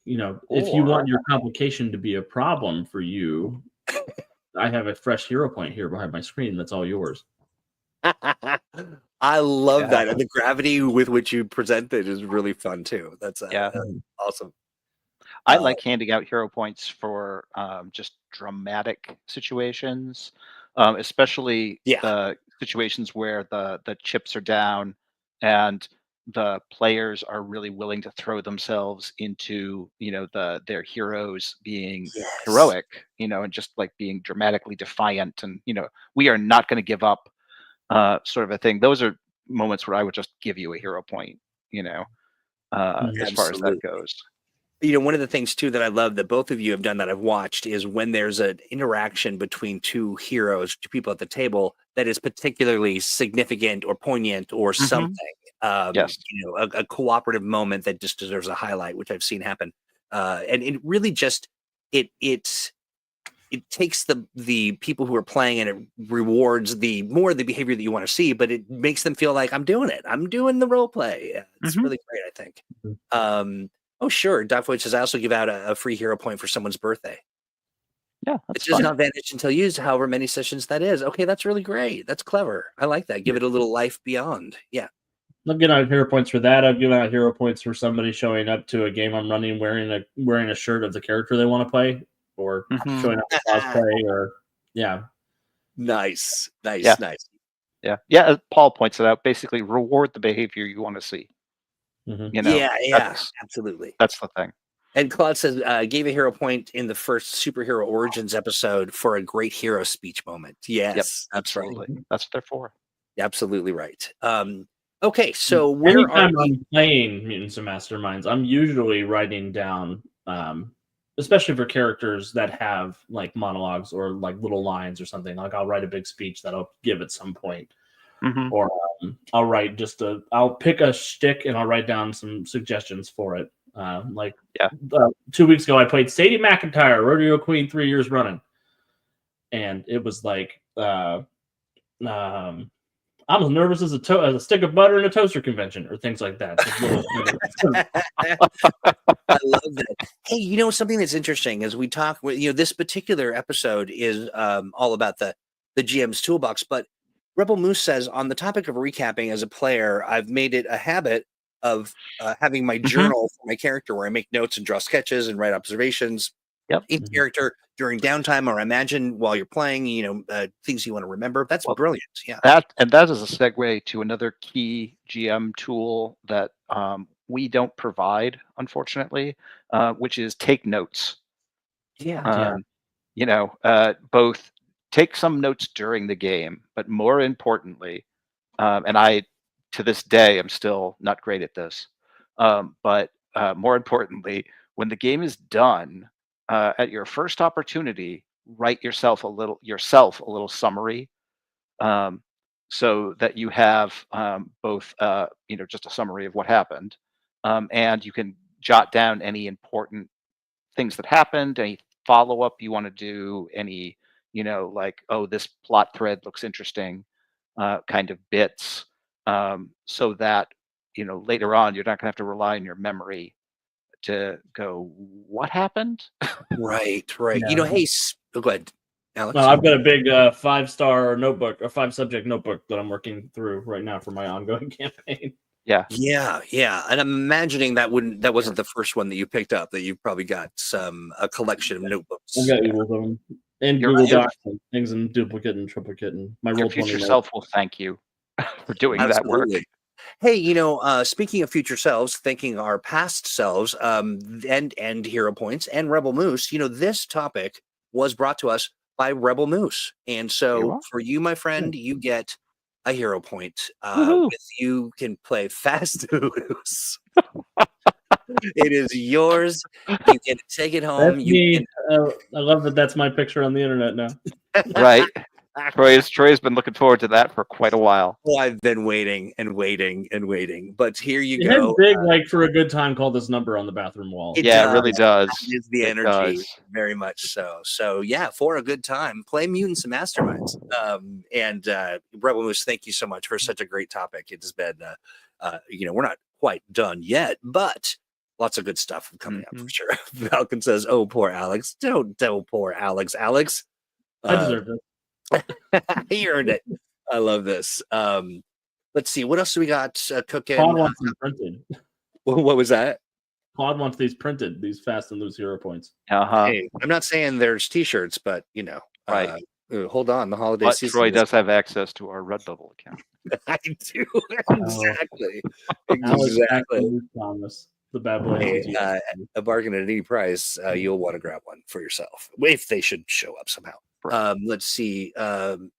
If you want your complication to be a problem for you, I have a fresh hero point here behind my screen. That's all yours. I love that, and the gravity with which you present it is really fun too. That's awesome. I like handing out hero points for just dramatic situations, especially the situations where the chips are down and the players are really willing to throw themselves into their heroes being heroic, and just like being dramatically defiant and we are not going to give up, sort of a thing. Those are moments where I would just give you a hero point, as far as that goes. One of the things too that I love that both of you have done that I've watched is when there's an interaction between two heroes, two people at the table that is particularly significant or poignant or something. A cooperative moment that just deserves a highlight, which I've seen happen. And it really just it takes the people who are playing and it rewards the behavior that you want to see, but it makes them feel like I'm doing it. I'm doing the role play. It's really great, I think. Oh, sure. Doc Voight says, I also give out a free hero point for someone's birthday. Yeah, it does not vanish until used, however many sessions that is. Okay, that's really great. That's clever. I like that. Give it a little life beyond. Yeah. I've given out hero points for that. I've given out hero points for somebody showing up to a game I'm running wearing a shirt of the character they want to play, or showing up to cosplay, or Nice. Yeah. As Paul points it out, basically reward the behavior you want to see. Absolutely. That's the thing. And Claude says, gave a hero point in the first Superhero Origins episode for a great hero speech moment. Yes, absolutely. Right. That's what they're for. Absolutely right. Okay, so where are anytime I'm playing Mutants and Masterminds, I'm usually writing down, especially for characters that have like monologues or like little lines or something. Like I'll write a big speech that I'll give at some point, or I'll write I'll pick a shtick and I'll write down some suggestions for it. 2 weeks ago, I played Sadie McIntyre, Rodeo Queen, 3 years running, and it was like, I'm as nervous as a stick of butter in a toaster convention, or things like that. I love that. Hey, you know, something that's interesting as we talk, this particular episode is all about the GM's Toolbox, but Rebel Moose says, on the topic of recapping as a player, I've made it a habit of having my journal for my character where I make notes and draw sketches and write observations in character during downtime, or imagine while you're playing, things you want to remember. That's brilliant. Yeah. That is a segue to another key GM tool that we don't provide, unfortunately, which is take notes. Both take some notes during the game, but more importantly, and I, to this day, I'm still not great at this, but more importantly, when the game is done, at your first opportunity, write yourself a little summary, so that you have both, just a summary of what happened, and you can jot down any important things that happened, any follow-up you want to do, any, like, oh, this plot thread looks interesting, kind of bits, so that, later on, you're not going to have to rely on your memory to go, what happened? Right. Yeah. Hey, go ahead, Alex. Well, I've got a big 5-star notebook, a 5-subject notebook that I'm working through right now for my ongoing campaign. Yeah. And I'm imagining that wasn't the first one that you picked up, that you probably got a collection of notebooks. I've got Google of them. And Google Docs and things in duplicate and triplicate, and my your future self will thank you for doing that work. Hey, speaking of future selves, thanking our past selves, and hero points and Rebel Moose, this topic was brought to us by Rebel Moose. And so for you, my friend, you get a hero point. You can play Fast Loose. It is yours. You can take it home. I love that that's my picture on the internet now. Right. Troy's been looking forward to that for quite a while. Well, I've been waiting and waiting and waiting, but here you go. It has big, like, for a good time, call this number on the bathroom wall. It really does. It's the energy, very much so. So yeah, for a good time, play Mutants and Masterminds. And Rebel Moose, thank you so much for such a great topic. It has been, we're not quite done yet, but lots of good stuff coming up for sure. Falcon says, "Oh, poor Alex. Don't poor Alex. Alex, I deserve it." He earned it. I love this. Let's see. What else do we got cooking? Claude wants them printed. What was that? Claude wants these printed, these Fast and Loose hero points. Hey, I'm not saying there's t-shirts, but right. Hold on. The holiday but season. Troy does have access to our Redbubble account. I do. Exactly. Thomas, the bad boy. A bargain at any price. You'll want to grab one for yourself if they should show up somehow. Right. Let's see. Oh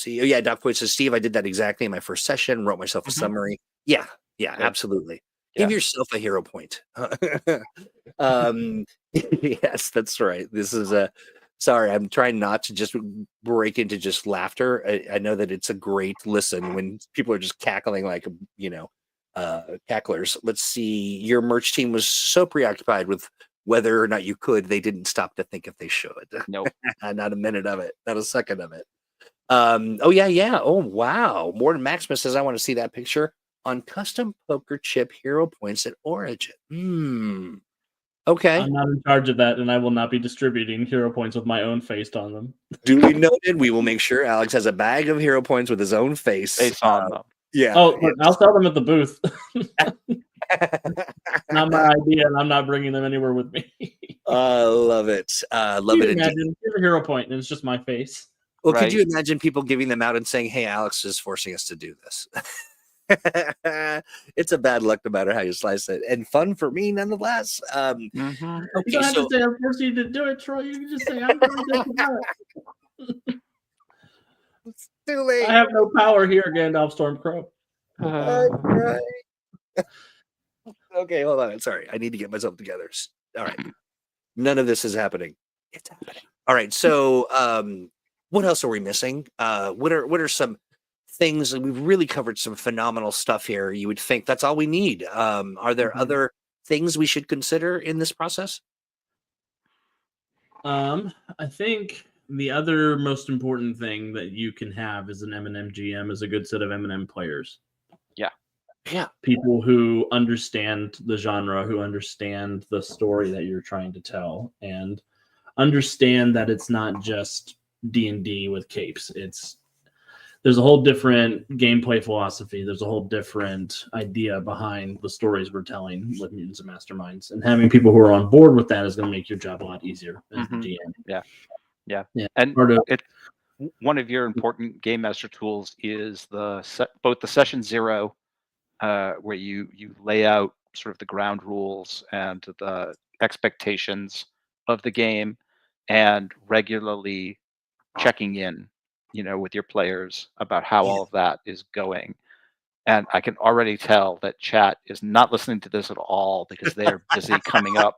yeah, Doc Boyd says, Steve, I did that exactly in my first session. Wrote myself a summary. Yeah, absolutely. Give yourself a hero point. Yes, that's right. This is sorry, I'm trying not to just break into just laughter. I know that it's a great listen when people are just cackling like cacklers. Let's see. Your merch team was so preoccupied with whether or not you could, they didn't stop to think if they should. Nope. Not a minute of it. Not a second of it. Oh yeah. Oh wow. Morton Maximus says, I want to see that picture on custom poker chip hero points at Origin. Okay. I'm not in charge of that, and I will not be distributing hero points with my own face on them. Duly noted. We will make sure Alex has a bag of hero points with his own face on them. Yeah. Oh, I'll sell them at the booth. Not my idea, and I'm not bringing them anywhere with me. Love it. Love it. Imagine give a hero point, and it's just my face. Well, could you imagine people giving them out and saying, "Hey, Alex is forcing us to do this." It's a bad luck no matter how you slice it, and fun for me nonetheless. Okay, you don't have to say I'm forcing you to do it, Troy. You can just say I'm doing this about it. It's too late. I have no power here, Gandalf Stormcrow. Right. Okay, hold on. Sorry, I need to get myself together. All right, none of this is happening. It's happening. All right. So, what else are we missing? What are some things that we've really covered? Some phenomenal stuff here. You would think that's all we need. Are there other things we should consider in this process? I think the other most important thing that you can have as an M&M GM is a good set of M&M players. Yeah. People who understand the genre, who understand the story that you're trying to tell, and understand that it's not just D&D with capes. There's a whole different gameplay philosophy. There's a whole different idea behind the stories we're telling with Mutants and Masterminds. And having people who are on board with that is going to make your job a lot easier as the GM. Yeah. And one of your important game master tools is both the session 0, where you lay out sort of the ground rules and the expectations of the game, and regularly checking in, with your players about how all of that is going. And I can already tell that chat is not listening to this at all, because they're busy coming up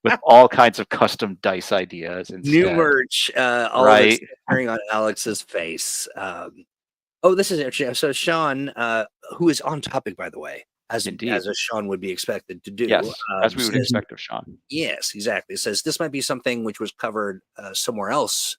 with all kinds of custom dice ideas instead. New merch, all of it's appearing on Alex's face. This is actually so Sean, who is on topic, by the way, as a Sean would be expected to do. Yes, as we would expect of Sean. Yes, exactly. It says this might be something which was covered somewhere else,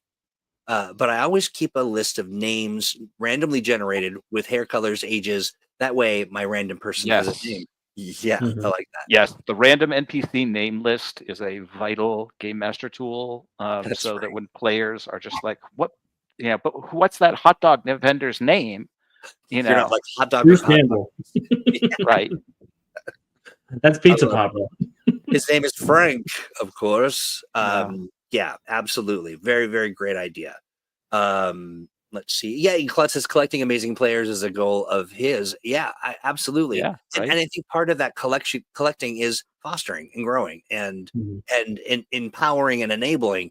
but I always keep a list of names randomly generated with hair colors, ages. That way, my random person has a name. Yeah, I like that. Yes, the random NPC name list is a vital game master tool, so that when players are just like, "What? Yeah, but what's that hot dog vendor's name?" You're not like hot dog. Bruce Campbell. Right. That's Pizza Papa. His name is Frank, of course. Yeah, absolutely. Very, very great idea. Let's see. Yeah, Klutz says collecting amazing players is a goal of his. Yeah, absolutely. Yeah, and I think part of that collecting is fostering and growing and empowering and enabling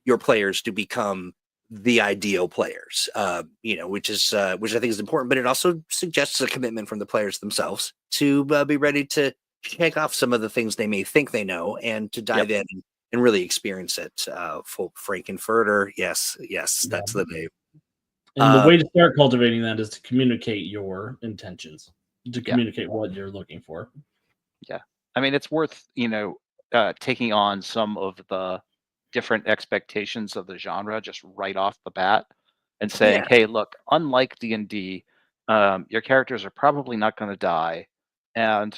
your players to become the ideal players. Which I think is important, but it also suggests a commitment from the players themselves to be ready to check off some of the things they may think they know and to dive in and really experience it. Full Frankenfurter. Yes, that's the name. And the way to start cultivating that is to communicate your intentions, to communicate what you're looking for. Yeah. I mean, it's worth, taking on some of the different expectations of the genre just right off the bat and saying, hey, look, unlike D&D, your characters are probably not going to die. And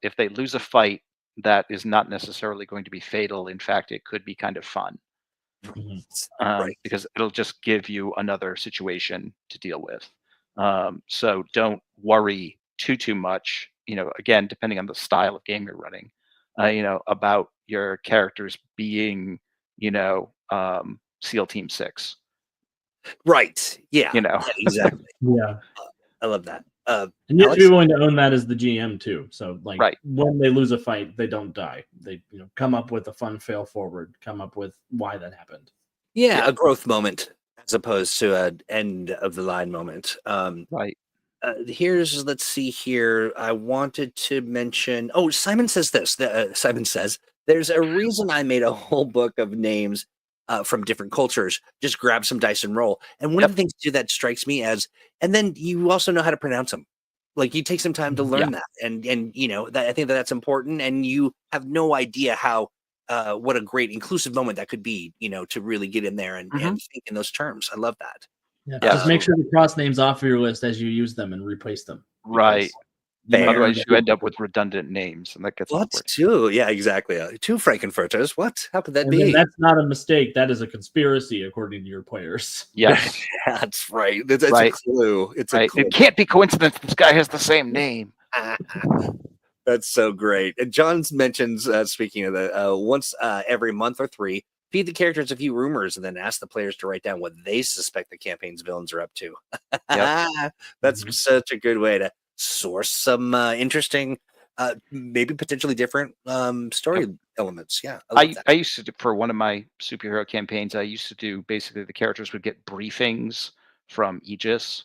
if they lose a fight, that is not necessarily going to be fatal. In fact, it could be kind of fun. Because it'll just give you another situation to deal with. So don't worry too much, again, depending on the style of game you're running, about your characters being, SEAL Team 6. Right. Yeah. Exactly. Yeah. I love that. And you have to be willing to own that as the GM too. So when they lose a fight, they don't die. They come up with a fun fail forward, come up with why that happened. Yeah, a growth moment as opposed to an end of the line moment. Right. Let's see here. I wanted to mention. Oh, Simon says this. Simon says there's a reason I made a whole book of names from different cultures. Just grab some dice and roll. And one of the things too that strikes me as, and then you also know how to pronounce them. Like you take some time to learn that, and that I think that's important. And you have no idea how. What a great inclusive moment that could be, to really get in there and think in those terms. I love that. Yeah, just make sure to cross names off of your list as you use them and replace them. Right. Otherwise, you end up with redundant names, and that gets awkward. Two? Yeah, exactly. Two Frankenfurters. What? How could that be? That's not a mistake. That is a conspiracy, according to your players. Yes, that's right. That's a clue. It's a clue. It can't be coincidence. This guy has the same name. That's so great. And John mentions, speaking of that, once every month or 3, feed the characters a few rumors and then ask the players to write down what they suspect the campaign's villains are up to. That's such a good way to source some interesting, maybe potentially different story elements. Yeah. I used to do, for one of my superhero campaigns, I used to do basically the characters would get briefings from Aegis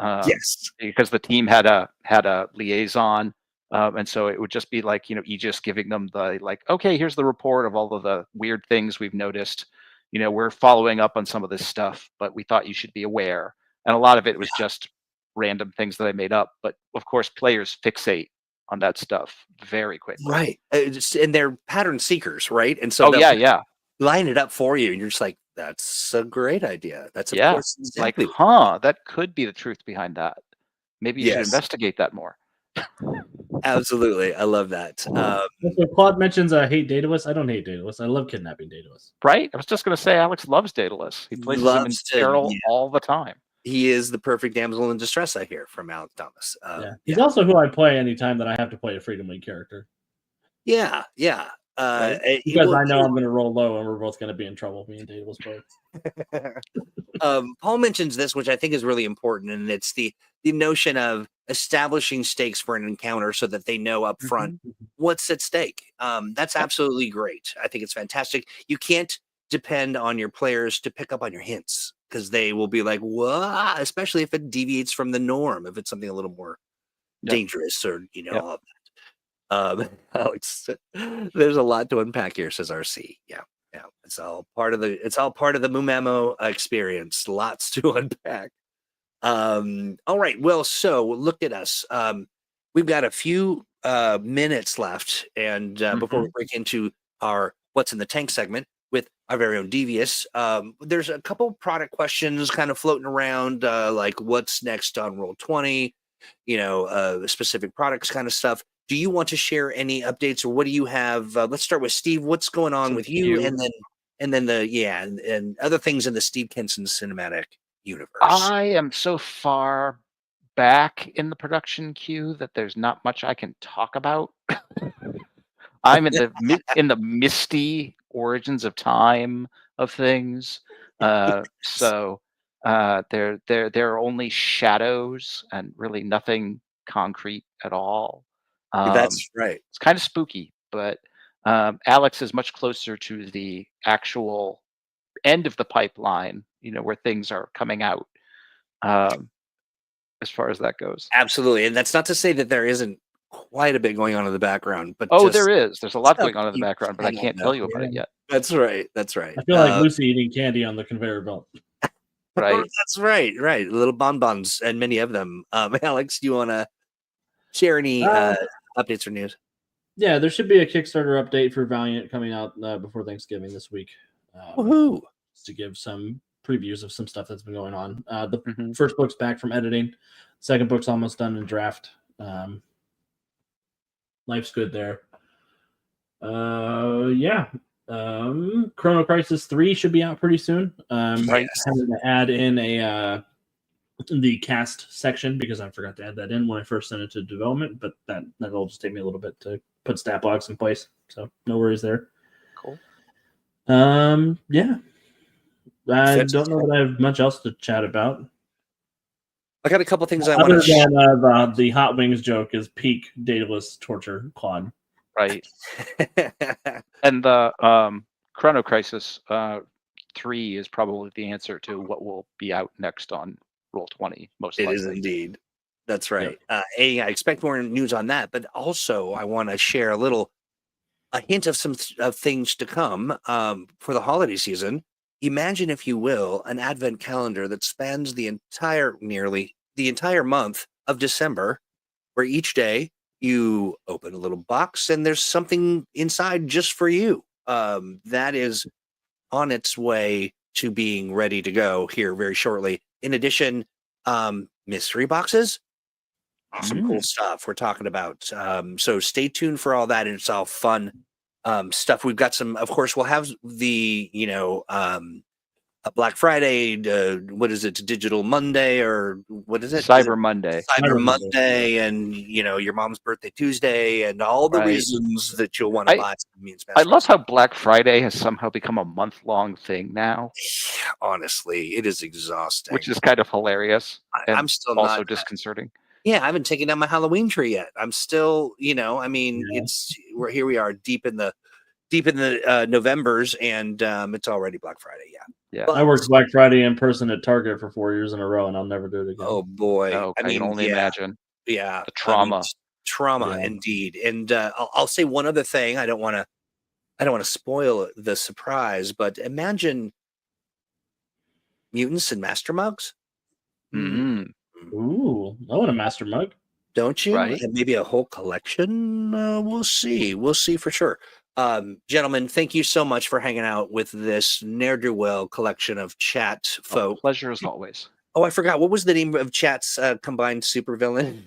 Yes. Because the team had a liaison, and so it would just be like, Aegis giving them the like, okay, here's the report of all of the weird things we've noticed. We're following up on some of this stuff, but we thought you should be aware. And a lot of it was just random things that I made up. But of course, players fixate on that stuff very quickly. Right. And they're pattern seekers, right? And so Oh they'll yeah. line it up for you, and you're just like, that's a great idea. That's, of Yeah. course, exactly. Like, that could be the truth behind that. Maybe you should Yes. investigate that more. Absolutely. I love that. So Claude mentions I hate Daedalus. I don't hate Daedalus. I love kidnapping Daedalus. Right? I was just going to say Alex loves Daedalus. He places him in peril all the time. He is the perfect damsel in distress, I hear, from Alex Thomas. He's also who I play anytime that I have to play a Freedom League character. Yeah. Right? Because I know I'm going to roll low and we're both going to be in trouble, me and Daedalus both. Paul mentions this, which I think is really important, and it's the notion of establishing stakes for an encounter so that they know up front what's at stake. That's absolutely great. I think it's fantastic. You can't depend on your players to pick up on your hints, because they will be like, what? Especially if it deviates from the norm, if it's something a little more dangerous or, all of that. Alex, there's a lot to unpack here, says RC. Yeah. It's all part of the Mumamo experience. Lots to unpack. All right. Well, so look at us. We've got a few minutes left, and before we break into our What's in the Tank segment with our very own Devious, there's a couple product questions kind of floating around, like what's next on Roll20, specific products kind of stuff. Do you want to share any updates, or what do you have? Let's start with Steve. What's going on with you, and then other things in the Steve Kenson cinematic universe? I am so far back in the production queue that there's not much I can talk about. I'm in the misty origins of time of things. So there are only shadows and really nothing concrete at all. That's right. It's kind of spooky, but Alex is much closer to the actual end of the pipeline, where things are coming out, as far as that goes. Absolutely. And that's not to say that there isn't quite a bit going on in the background, but there is. There's a lot going on in the background, but I can't tell you about it yet. That's right. I feel like Lucy eating candy on the conveyor belt. Right. That's right. Little bonbons, and many of them. Alex, do you want to share any updates or news? Yeah, there should be a Kickstarter update for Valiant coming out before Thanksgiving this week. Woohoo! To give some previews of some stuff that's been going on. The first book's back from editing. Second book's almost done in draft. Life's good there. Chrono Crisis 3 should be out pretty soon. Having to add in the cast section, because I forgot to add that in when I first sent it to development, but that'll just take me a little bit to put stat blocks in place. So no worries there. Cool. I don't know that I have much else to chat about. I got a couple things I want to share. The Hot Wings joke is peak Daedalus torture, Claude. Right. And the Chrono Crisis 3 is probably the answer to what will be out next on Roll20, most likely. It is indeed. That's right. Yep. I expect more news on that, but also I want to share a hint of some things to come for the holiday season. Imagine, if you will, an advent calendar that spans nearly the entire month of December, where each day you open a little box and there's something inside just for you. That is on its way to being ready to go here very shortly. In addition, mystery boxes, some cool stuff we're talking about. So stay tuned for all that, and it's all fun stuff. We've got some, of course, we'll have the, Black Friday, what is it, Digital Monday, or what is it? Cyber Monday. Cyber Monday, and, your mom's birthday Tuesday, and all the reasons that you'll want to buy some. I love how Black Friday has somehow become a month-long thing now. Honestly, it is exhausting. Which is kind of hilarious. I'm still also disconcerting. Yeah, I haven't taken down my Halloween tree yet. I'm still, here we are deep in the Novembers, and it's already Black Friday. Yeah. Yeah. I worked Black Friday in person at Target for 4 years in a row, and I'll never do it again. Oh boy. Oh, I I can mean, only imagine yeah. the trauma. Trauma Yeah. indeed. And I'll say one other thing. I don't want to spoil the surprise, but imagine mutants and master mugs. Mm, Ooh, I want a master mug. Don't you? Right. And maybe a whole collection. We'll see. We'll see for sure. Gentlemen, thank you so much for hanging out with this ne'er-do-well collection of chat folk. Pleasure as always. Oh, I forgot. What was the name of chat's combined supervillain?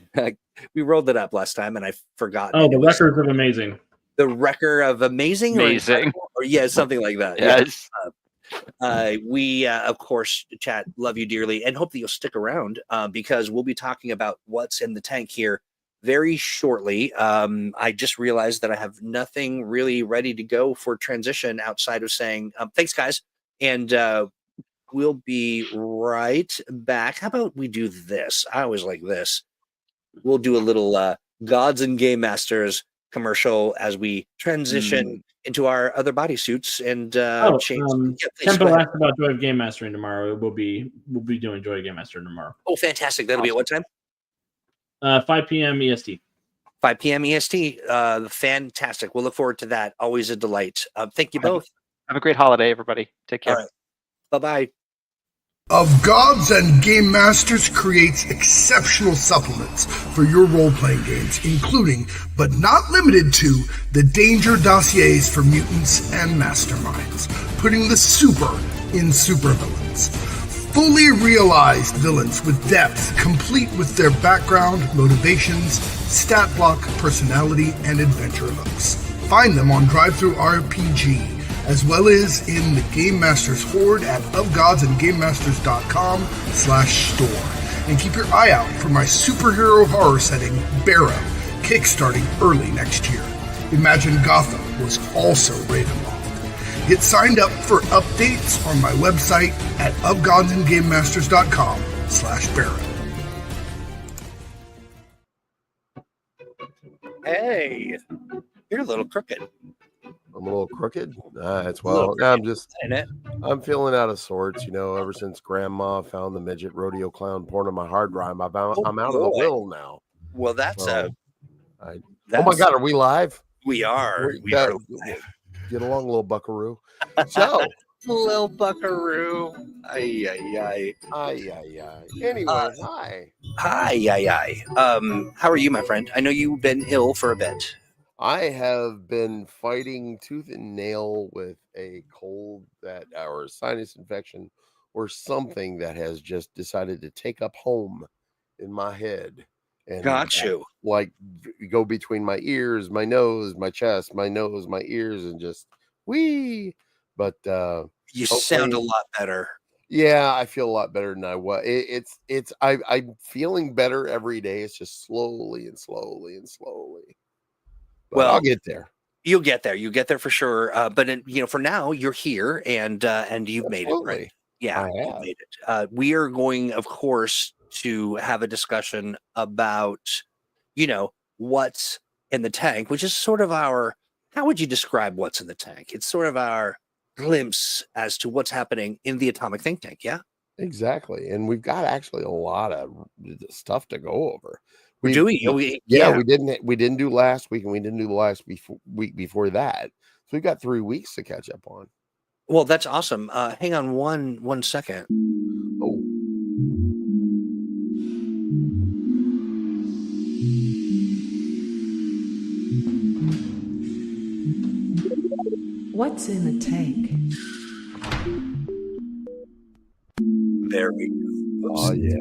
We rolled it up last time, and I forgot. Oh, the Records of Amazing. The Wrecker of Amazing? Amazing. Or yeah, something like that. Yes. We, of course, chat, love you dearly and hope that you'll stick around because we'll be talking about what's in the tank here very shortly. I just realized that I have nothing really ready to go for transition outside of saying thanks, guys. And we'll be right back. How about we do this? I always like this. We'll do a little Gods and Game Masters commercial as we transition into our other bodysuits and change. Tempo asked about Joy of Game Mastering tomorrow. We'll be doing Joy of Game Mastering tomorrow. Oh, fantastic! That'll be at what time? 5 p.m. EST. 5 p.m. EST. Fantastic. We'll look forward to that. Always a delight. Thank you both. Have a great holiday, everybody. Take care. All right. Bye-bye. Of Gods and Game Masters creates exceptional supplements for your role-playing games, including, but not limited to, the Danger Dossiers for Mutants and Masterminds, putting the super in supervillains. Fully realized villains with depth, complete with their background, motivations, stat block, personality, and adventure hooks. Find them on DriveThruRPG, as well as in the Game Masters Horde at ofgodsandgamemasters.com/store. And keep your eye out for my superhero horror setting, Barrow, kickstarting early next year. Imagine Gotham was also Ravenloft. Get signed up for updates on my website at ofgodsandgamemasters.com/Barrow. Hey, you're a little crooked. I'm a little crooked. I'm feeling out of sorts, ever since grandma found the midget rodeo clown porn on my hard drive. I'm out of the will now. Well, that's oh my God, are we live? We are. We are live. Get along, little buckaroo. So, little buckaroo. Ay. Anyway, hi. Hi. How are you, my friend? I know you've been ill for a bit. I have been fighting tooth and nail with a cold or a sinus infection or something that has just decided to take up home in my head. And got you. Like go between my ears, my nose, my chest, my nose, my ears, and just wee. But you sound a lot better. Yeah, I feel a lot better than I was. I'm feeling better every day. It's just slowly. But well, I'll get there. You'll get there. You get there for sure. But for now, you're here and you've made it, right? Yeah, you've made it. We are going, of course, to have a discussion about, what's in the tank, which is sort of our. How would you describe what's in the tank? It's sort of our glimpse as to what's happening in the atomic think tank. Yeah, exactly. And we've got actually a lot of stuff to go over. We didn't do last week, and we didn't do the last week before that. So we've got 3 weeks to catch up on. Well, that's awesome. Hang on one second. Oh. What's in the tank? There we go. Oh yeah.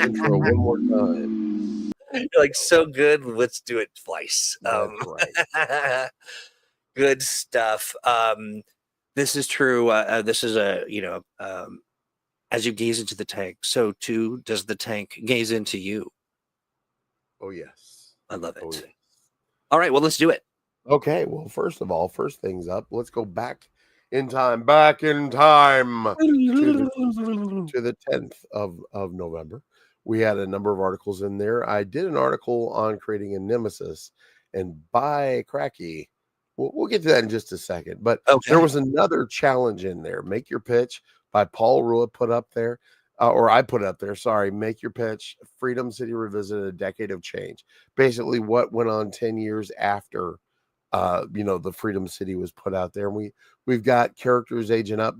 Intro one more time. You're like, so good. Let's do it twice. Right. Good stuff. This is true. This is as you gaze into the tank, so too does the tank gaze into you. Oh yes. I love it. Oh, yes. All right. Well, let's do it. Okay. Well, first things up, let's go back in time to the 10th of November. We had a number of articles in there. I did an article on creating a nemesis, and by cracky, We'll get to that in just a second. But Okay. there was another challenge in there. Make Your Pitch by Paul Rua put up there, or I put up there. Sorry, Make Your Pitch. Freedom City Revisited: A Decade of Change. Basically, what went on 10 years after, the Freedom City was put out there. And we've got characters aging up.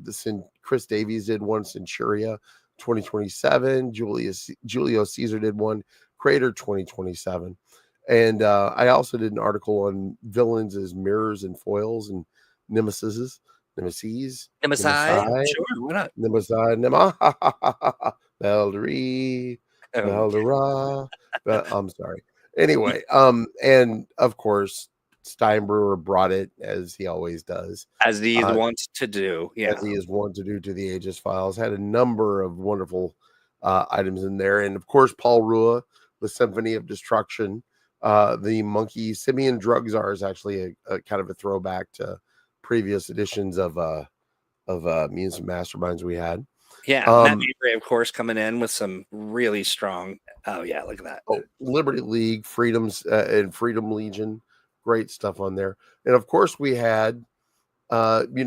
Chris Davies did one, Centuria 2027. Julio Caesar did one, Creator 2027. And I also did an article on villains as mirrors and foils and nemesis. Sure, why not? Valdry, Valdera. I'm sorry. Anyway, and of course, Steinbrewer brought it, as he always does. As he is wont to do. Yeah. As he is wont to do to the Aegis Files. Had a number of wonderful items in there. And of course, Paul Rua with Symphony of Destruction. The monkey Simeon Drug Czar is actually a kind of a throwback to previous editions of Mutants and Masterminds we had. Yeah, Matt Mabry, of course, coming in with some really strong. Oh yeah, look at that. Liberty League, Freedoms, and Freedom Legion, great stuff on there. And of course, we had, we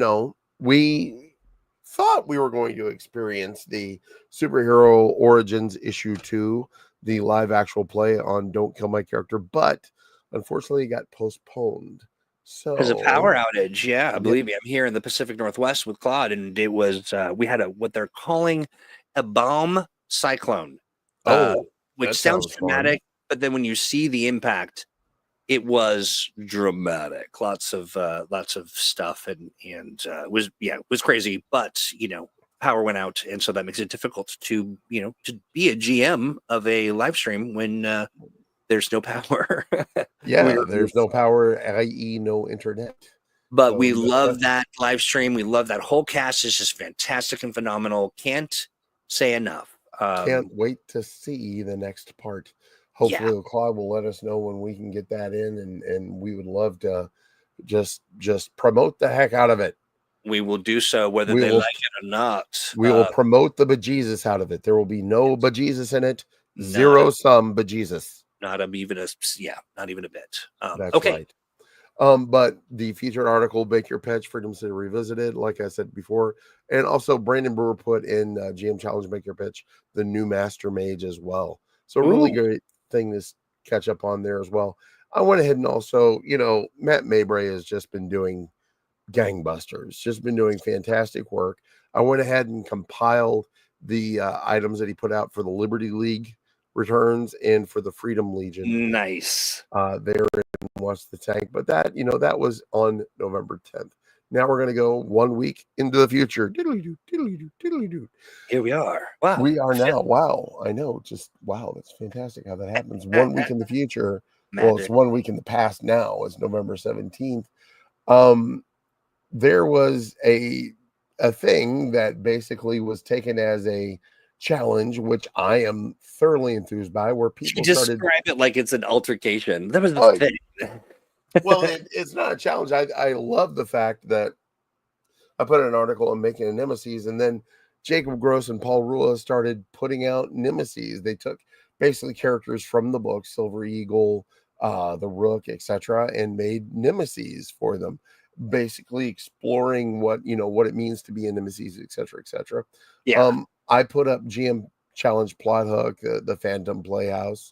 thought we were going to experience the Superhero Origins issue 2, the live actual play on Don't Kill My Character, but unfortunately, it got postponed. So there's a power outage. Yeah, I believe me. I'm here in the Pacific Northwest with Claude, and it was we had what they're calling a bomb cyclone. Which sounds dramatic, but then when you see the impact, it was dramatic. Lots of stuff, and it was crazy. But power went out, and so that makes it difficult to be a GM of a live stream when there's no power. There's no power, i.e., no internet. But we love that live stream. We love that whole cast. Is just fantastic and phenomenal. Can't say enough. Can't wait to see the next part. Hopefully, Claude will let us know when we can get that in, and we would love to just promote the heck out of it. We will do so, whether they like it or not. We will promote the bejesus out of it. There will be no bejesus in it. Zero sum bejesus. Not even a bit. That's okay. Right. But the featured article, Make Your Pitch, Freedom City Revisited, like I said before, and also Brandon Brewer put in GM Challenge, Make Your Pitch, the new Master Mage as well. So really great thing to catch up on there as well. I went ahead and also, Matt Mabry has just been doing gangbusters, just been doing fantastic work. I went ahead and compiled the items that he put out for the Liberty League returns and for the Freedom Legion. Nice. There in Watch the Tank. But that, that was on November 10th. Now we're going to go 1 week into the future. Diddly-doo, diddly-doo, diddly-doo. Here we are. Wow. We are now. Wow. I know. Just wow. That's fantastic how that happens. 1 week in the future. Magic. Well, it's 1 week in the past now. It's November 17th. There was a thing that basically was taken as a challenge, which I am thoroughly enthused by, where people describe it like it's an altercation. That was the thing. Well, it's not a challenge. I love the fact that I put an article on making a nemesis, and then Jacob Gross and Paul Rua started putting out nemesis. They took basically characters from the book, Silver Eagle, the Rook, etc., and made nemesis for them, basically exploring what it means to be a nemesis, etc., etc. Yeah. I put up GM Challenge Plot Hook, the Phantom Playhouse.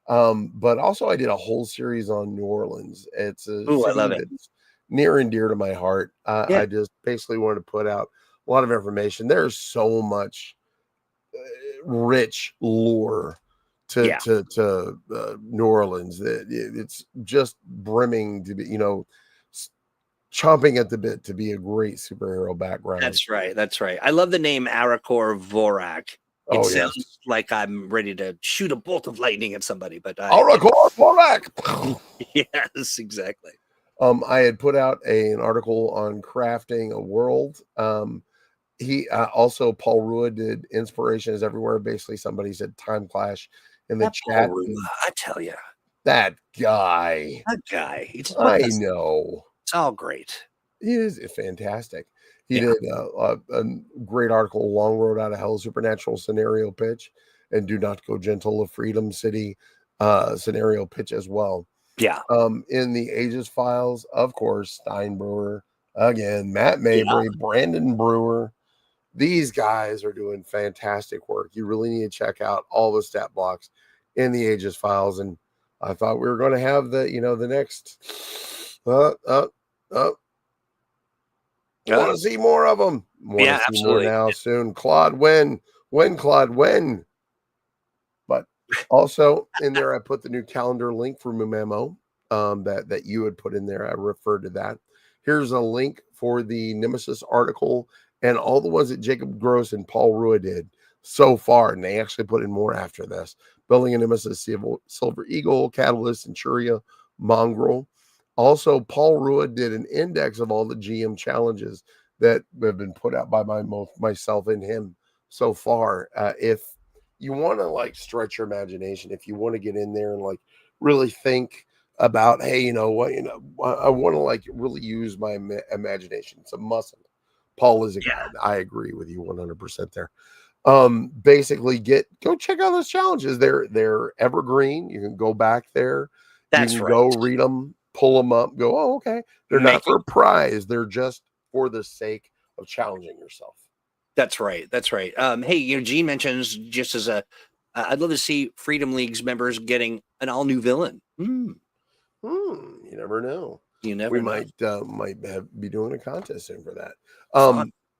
But also I did a whole series on New Orleans. It's a city I love it. that's near and dear to my heart. I just basically wanted to put out a lot of information. There's so much rich lore to New Orleans that it's just brimming to be, chomping at the bit to be a great superhero background. That's right. I love the name Arakor Vorak. It sounds like I'm ready to shoot a bolt of lightning at somebody, but Arakor Vorak. Yes, exactly. I had put out an article on crafting a world. He also, Paul Rua, did Inspiration is Everywhere. Basically, somebody said Time Clash in the chat. I tell you, that guy. I know. It's all great. It is fantastic. He did a great article, Long Road Out of Hell, Supernatural Scenario Pitch, and Do Not Go Gentle, a Freedom City scenario pitch as well. Yeah. In the Aegis files, of course, Steinbrewer, again, Matt Mabry, Brandon Brewer. These guys are doing fantastic work. You really need to check out all the stat blocks in the Aegis files. And I thought we were going to have the next. I want to see more of them. Want to see absolutely. more now soon. Claude, when, Claude, when? But also in there, I put the new calendar link for Mumemo that you had put in there. I referred to that. Here's a link for the Nemesis article and all the ones that Jacob Gross and Paul Rua did so far. And they actually put in more after this. Building a Nemesis, Silver Eagle, Catalyst, Centuria, Mongrel. Also, Paul Rua did an index of all the GM challenges that have been put out by myself and him so far. If you want to like stretch your imagination, if you want to get in there and like really think about, hey, you know what, I want to like really use my imagination. It's a muscle. Paul is a guy. I agree with you 100% there. Basically go check out those challenges. They're evergreen. You can go back there. That's you can right. go read them, pull them up, go, oh, okay. They're not for a prize. They're just for the sake of challenging yourself. That's right. That's right. Hey, Gene mentions just as I'd love to see Freedom League's members getting an all new villain. You never know. You never know. Might be doing a contest soon for that.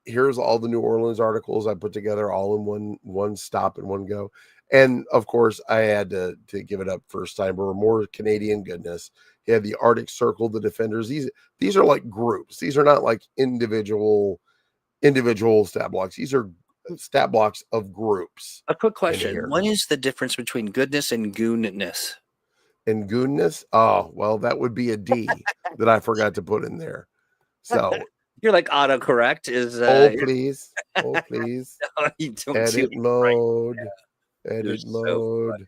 Here's all the New Orleans articles I put together all in one stop and one go. And of course, I had to give it up for Steinbrewer, more Canadian goodness. He had the Arctic Circle, the Defenders. These are like groups. These are not like individual stat blocks. These are stat blocks of groups. A quick question. What is the difference between goodness and goonness? And goonness? Oh, well, that would be a D that I forgot to put in there. So you're like autocorrect is please. Oh, please. No, you don't edit mode. Right. Edit so mode.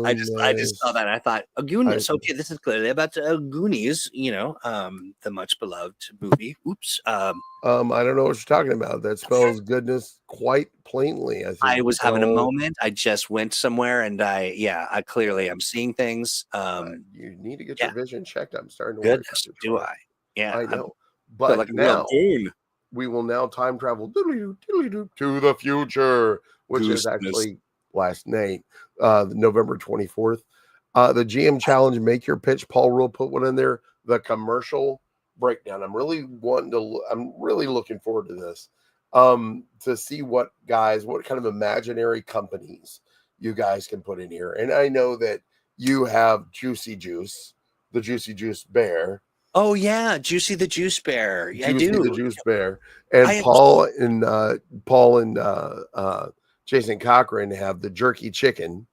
I just saw that. I thought a Goonies. Okay, this is clearly about Goonies. The much beloved movie. Oops. I don't know what you're talking about. That spells goodness quite plainly. I was having a moment. I just went somewhere, and I clearly I'm seeing things. You need to get your vision checked. I'm starting to goodness, do I? Yeah, I know. But like now we will now time travel to the future, which is actually last night, November 24th. The GM challenge, make your pitch. Paul Rule put one in there. The commercial breakdown. I'm really looking forward to this. To see what kind of imaginary companies you guys can put in here. And I know that you have Juicy Juice, the Juicy Juice Bear. Oh yeah, Juicy the Juice Bear. Yeah, Juicy the Juice Bear. And Paul and Jason Cochran have the Jerky Chicken.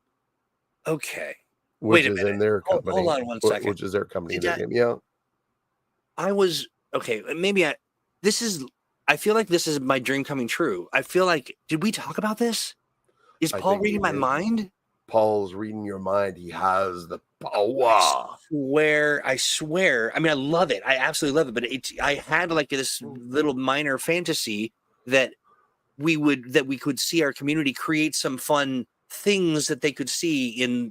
Okay. Which is in their company. Hold on 1 second. Which is their company in their game. Yeah. I feel like this is my dream coming true. I feel like, did we talk about this? Is Paul reading my mind? Paul's reading your mind. He has the power. I swear. I mean, I love it. I absolutely love it. But I had like this little minor fantasy that we could see our community create some fun things that they could see in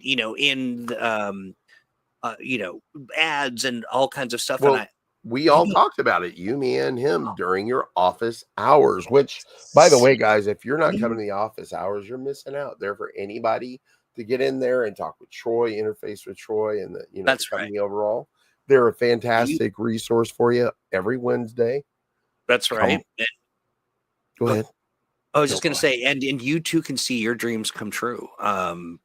ads and all kinds of stuff. Well, and we all talked about it, you, me, and him, during your office hours, which, by the way, guys, if you're not coming to the office hours, you're missing out. There for anybody to get in there and talk with Troy, interface with Troy, and the company overall. They're a fantastic resource for you every Wednesday. That's right. Go ahead. I was just going to say, and you too can see your dreams come true.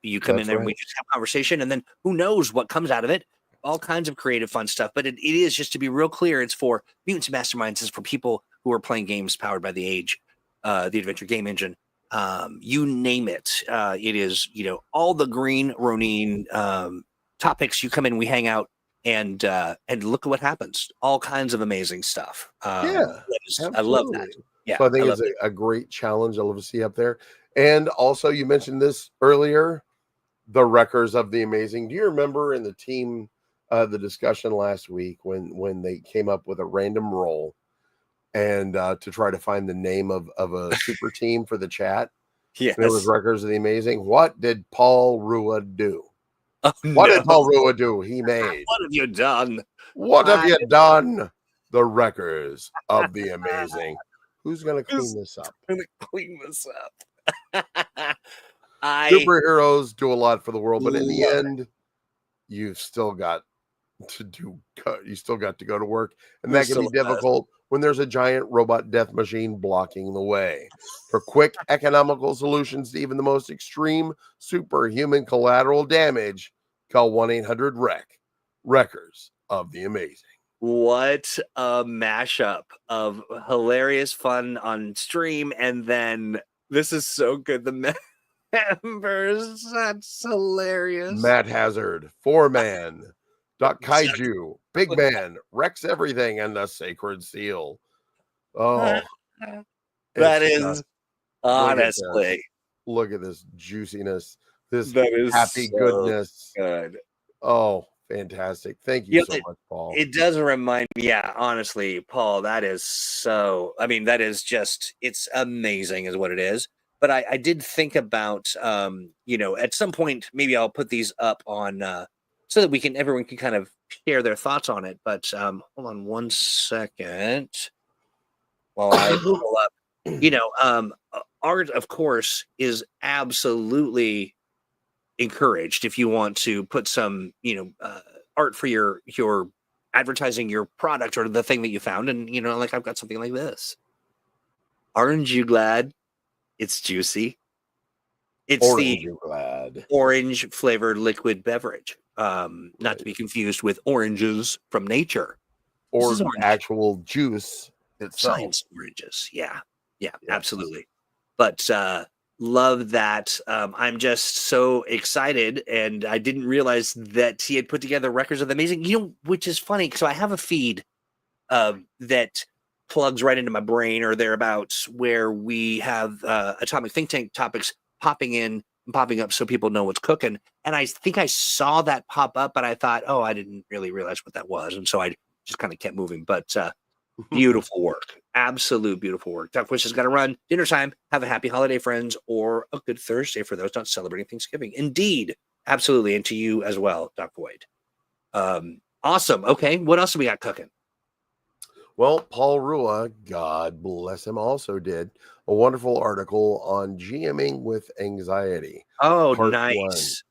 You come in there and we just have a conversation, and then who knows what comes out of it. All kinds of creative fun stuff. But it is, just to be real clear, it's for Mutants Masterminds. It's for people who are playing games powered by the Age, the Adventure Game Engine. You name it. It is, all the green Ronin topics. You come in, we hang out, and look at what happens. All kinds of amazing stuff. I love that. Yeah, so I think it's a great challenge. I love to see up there. And also, you mentioned this earlier, the Wreckers of the Amazing. Do you remember in the team, the discussion last week when they came up with a random roll and to try to find the name of a super team for the chat? Yes. And it was Wreckers of the Amazing. What did Paul Rua do? Oh, What did no. Paul Rua do? He made. What have you done? What have you done? The Wreckers of the Amazing. Who's going to clean this up? I'm gonna clean this up. Superheroes do a lot for the world, but in the love end, you've still got to go to work, and You're that can still be the best. difficult when there's a giant robot death machine blocking the way. For quick, economical solutions to even the most extreme superhuman collateral damage, call 1-800-WRECK. Wreckers of the Amazing. What a mashup of hilarious fun on stream, and then this is so good. The members, that's hilarious. Matt Hazard, 4-Man, Doc Kaiju, Big Man, Wrecks Everything, and the Sacred Seal. Oh, that it's is just- honestly, look at this juiciness, this that is happy so goodness. good. Oh, fantastic. Thank you so much, Paul. It does remind me, yeah, honestly, Paul, that is so, I mean, that is just, it's amazing is what it is. But I did think about, at some point, maybe I'll put these up on, so that everyone can kind of share their thoughts on it. But hold on one second while I pull up, art, of course, is absolutely encouraged if you want to put some, art for your advertising your product or the thing that you found. And, like I've got something like this. Aren't you glad? It's juicy. It's the orange flavored liquid beverage. Not to be confused with oranges from nature. Or actual juice itself. Science oranges. Yeah, absolutely. But love that. I'm just so excited, and I didn't realize that he had put together Records of the Amazing. Which is funny. So I have a feed that plugs right into my brain or thereabouts, where we have Atomic Think Tank topics popping in and popping up so people know what's cooking. And I think I saw that pop up, but I thought, oh, I didn't really realize what that was, and so I just kind of kept moving. But beautiful work. Absolute beautiful work. Doc Wish has got to run. Dinner time. Have a happy holiday, friends, or a good Thursday for those not celebrating Thanksgiving. Indeed. Absolutely. And to you as well, Doc Void. Awesome. Okay. What else do we got cooking? Well, Paul Rua, God bless him, also did a wonderful article on GMing with anxiety. Oh, nice.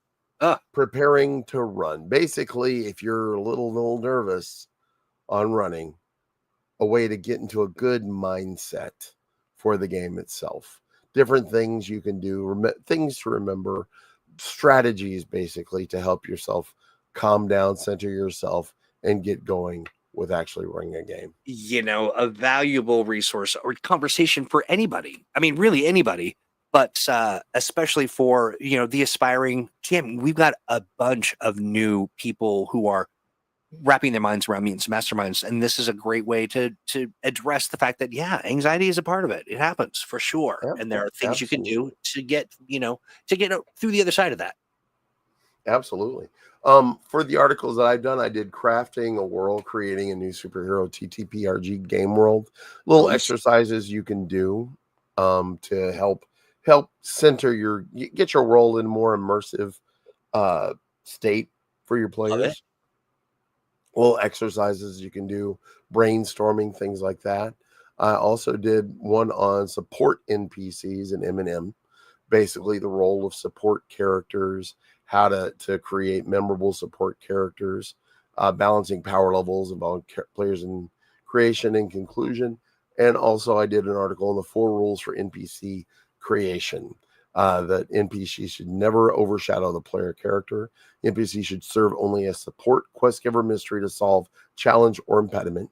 Preparing to run. Basically, if you're a little nervous on running, a way to get into a good mindset for the game itself. Different things you can do, things to remember, strategies basically to help yourself calm down, center yourself, and get going with actually running a game. A valuable resource or conversation for anybody. I mean, really anybody, but especially for, the aspiring GM. We've got a bunch of new people who are wrapping their minds around Mutants Masterminds, and this is a great way to address the fact that anxiety is a part of it. It happens for sure, and there are things you can do to get through the other side of that. Absolutely. For the articles that I've done, I did crafting a world, creating a new superhero TTRPG game world. Little exercises you can do to help center get your world in a more immersive state for your players. Little exercises you can do, brainstorming, things like that. I also did one on support NPCs in M&M, basically the role of support characters, how to create memorable support characters, balancing power levels, involving players in creation and conclusion. And also I did an article on the 4 rules for NPC creation. That NPC should never overshadow the player character. NPC should serve only as support, quest giver, mystery to solve, challenge, or impediment.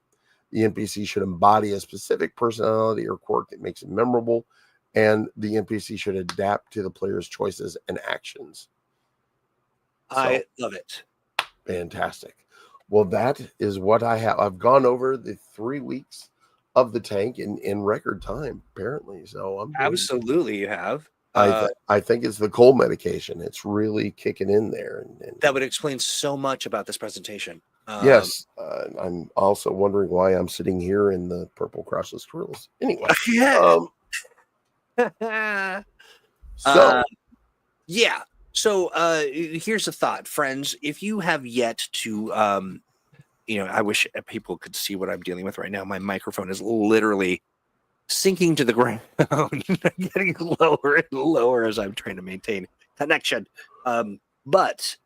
The NPC should embody a specific personality or quirk that makes it memorable, and the NPC should adapt to the player's choices and actions. I love it. Fantastic. Well, that is what I have. I've gone over the 3 weeks of the tank in record time, apparently. So I'm absolutely you have. I think it's the cold medication. It's really kicking in there. And that would explain so much about this presentation. Yes. I'm also wondering why I'm sitting here in the purple crossless squirrels. Anyway. So here's a thought, friends. If you have yet to, I wish people could see what I'm dealing with right now. My microphone is literally sinking to the ground, getting lower and lower as I'm trying to maintain connection. But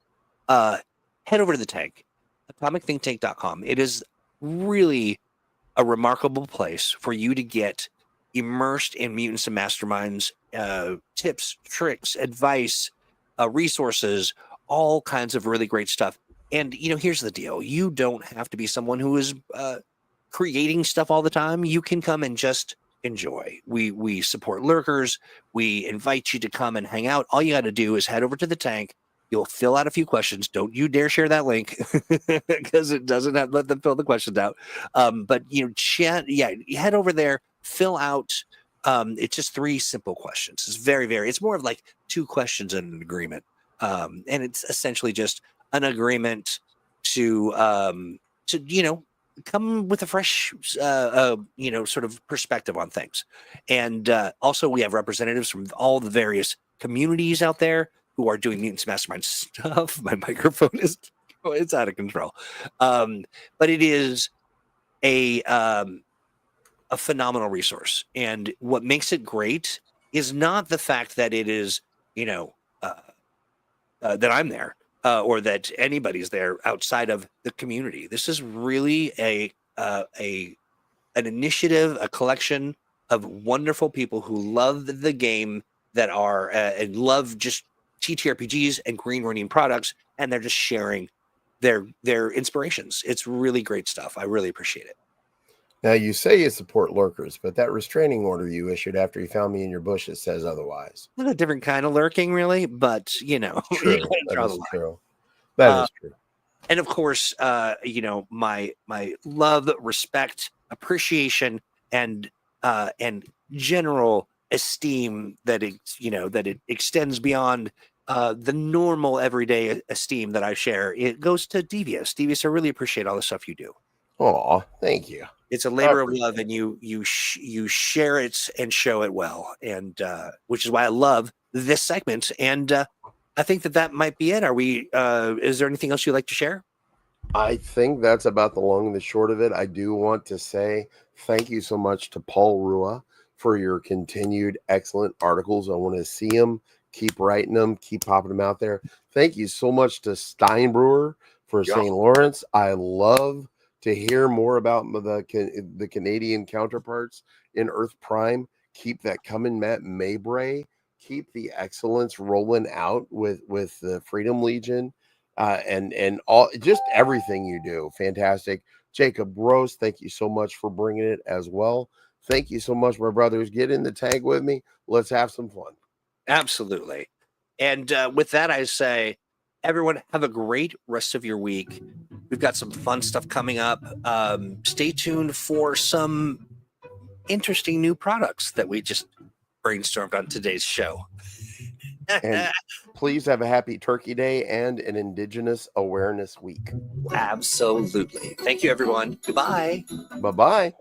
head over to the tank, atomicthinktank.com. It is really a remarkable place for you to get immersed in Mutants and Masterminds, tips, tricks, advice, resources, all kinds of really great stuff. And, here's the deal. You don't have to be someone who is creating stuff all the time. You can come and just enjoy. We support lurkers. We invite you to come and hang out. All you got to do is head over to the tank. You'll fill out a few questions. Don't you dare share that link because it doesn't let them fill the questions out. But chat. Yeah, you head over there, fill out. It's just 3 simple questions. It's it's more of like 2 questions and an agreement. And it's essentially just an agreement to come with a fresh, sort of perspective on things. And also we have representatives from all the various communities out there who are doing Mutants Mastermind stuff. My microphone it's out of control. But it is a phenomenal resource. And what makes it great is not the fact that it is, that I'm there or that anybody's there outside of the community. This is really an initiative, a collection of wonderful people who love the game that are and love just TTRPGs and green running products, and they're just sharing their inspirations. It's really great stuff. I really appreciate it. Now, you say you support lurkers, but that restraining order you issued after you found me in your bushes says otherwise. Not a different kind of lurking, really, but True. You That is true. That is true. And of course, my love, respect, appreciation, and general esteem that it extends beyond the normal everyday esteem that I share. It goes to Devious. Devious, I really appreciate all the stuff you do. Oh, thank you. It's a labor of love, and you share it and show it well, and which is why I love this segment. And I think that might be it. Are we? Is there anything else you'd like to share? I think that's about the long and the short of it. I do want to say thank you so much to Paul Rua for your continued excellent articles. I want to see them, keep writing them, keep popping them out there. Thank you so much to Steinbrewer for St. Lawrence. I love to hear more about the Canadian counterparts in Earth Prime. Keep that coming, Matt Maybray. Keep the excellence rolling out with the Freedom Legion and all, just everything you do. Fantastic. Jacob Gross, thank you so much for bringing it as well. Thank you so much, my brothers. Get in the tag with me. Let's have some fun. Absolutely. And with that, I say, everyone, have a great rest of your week. We've got some fun stuff coming up. Stay tuned for some interesting new products that we just brainstormed on today's show. And please have a happy Turkey Day and an Indigenous Awareness Week. Absolutely. Thank you, everyone. Goodbye. Bye-bye.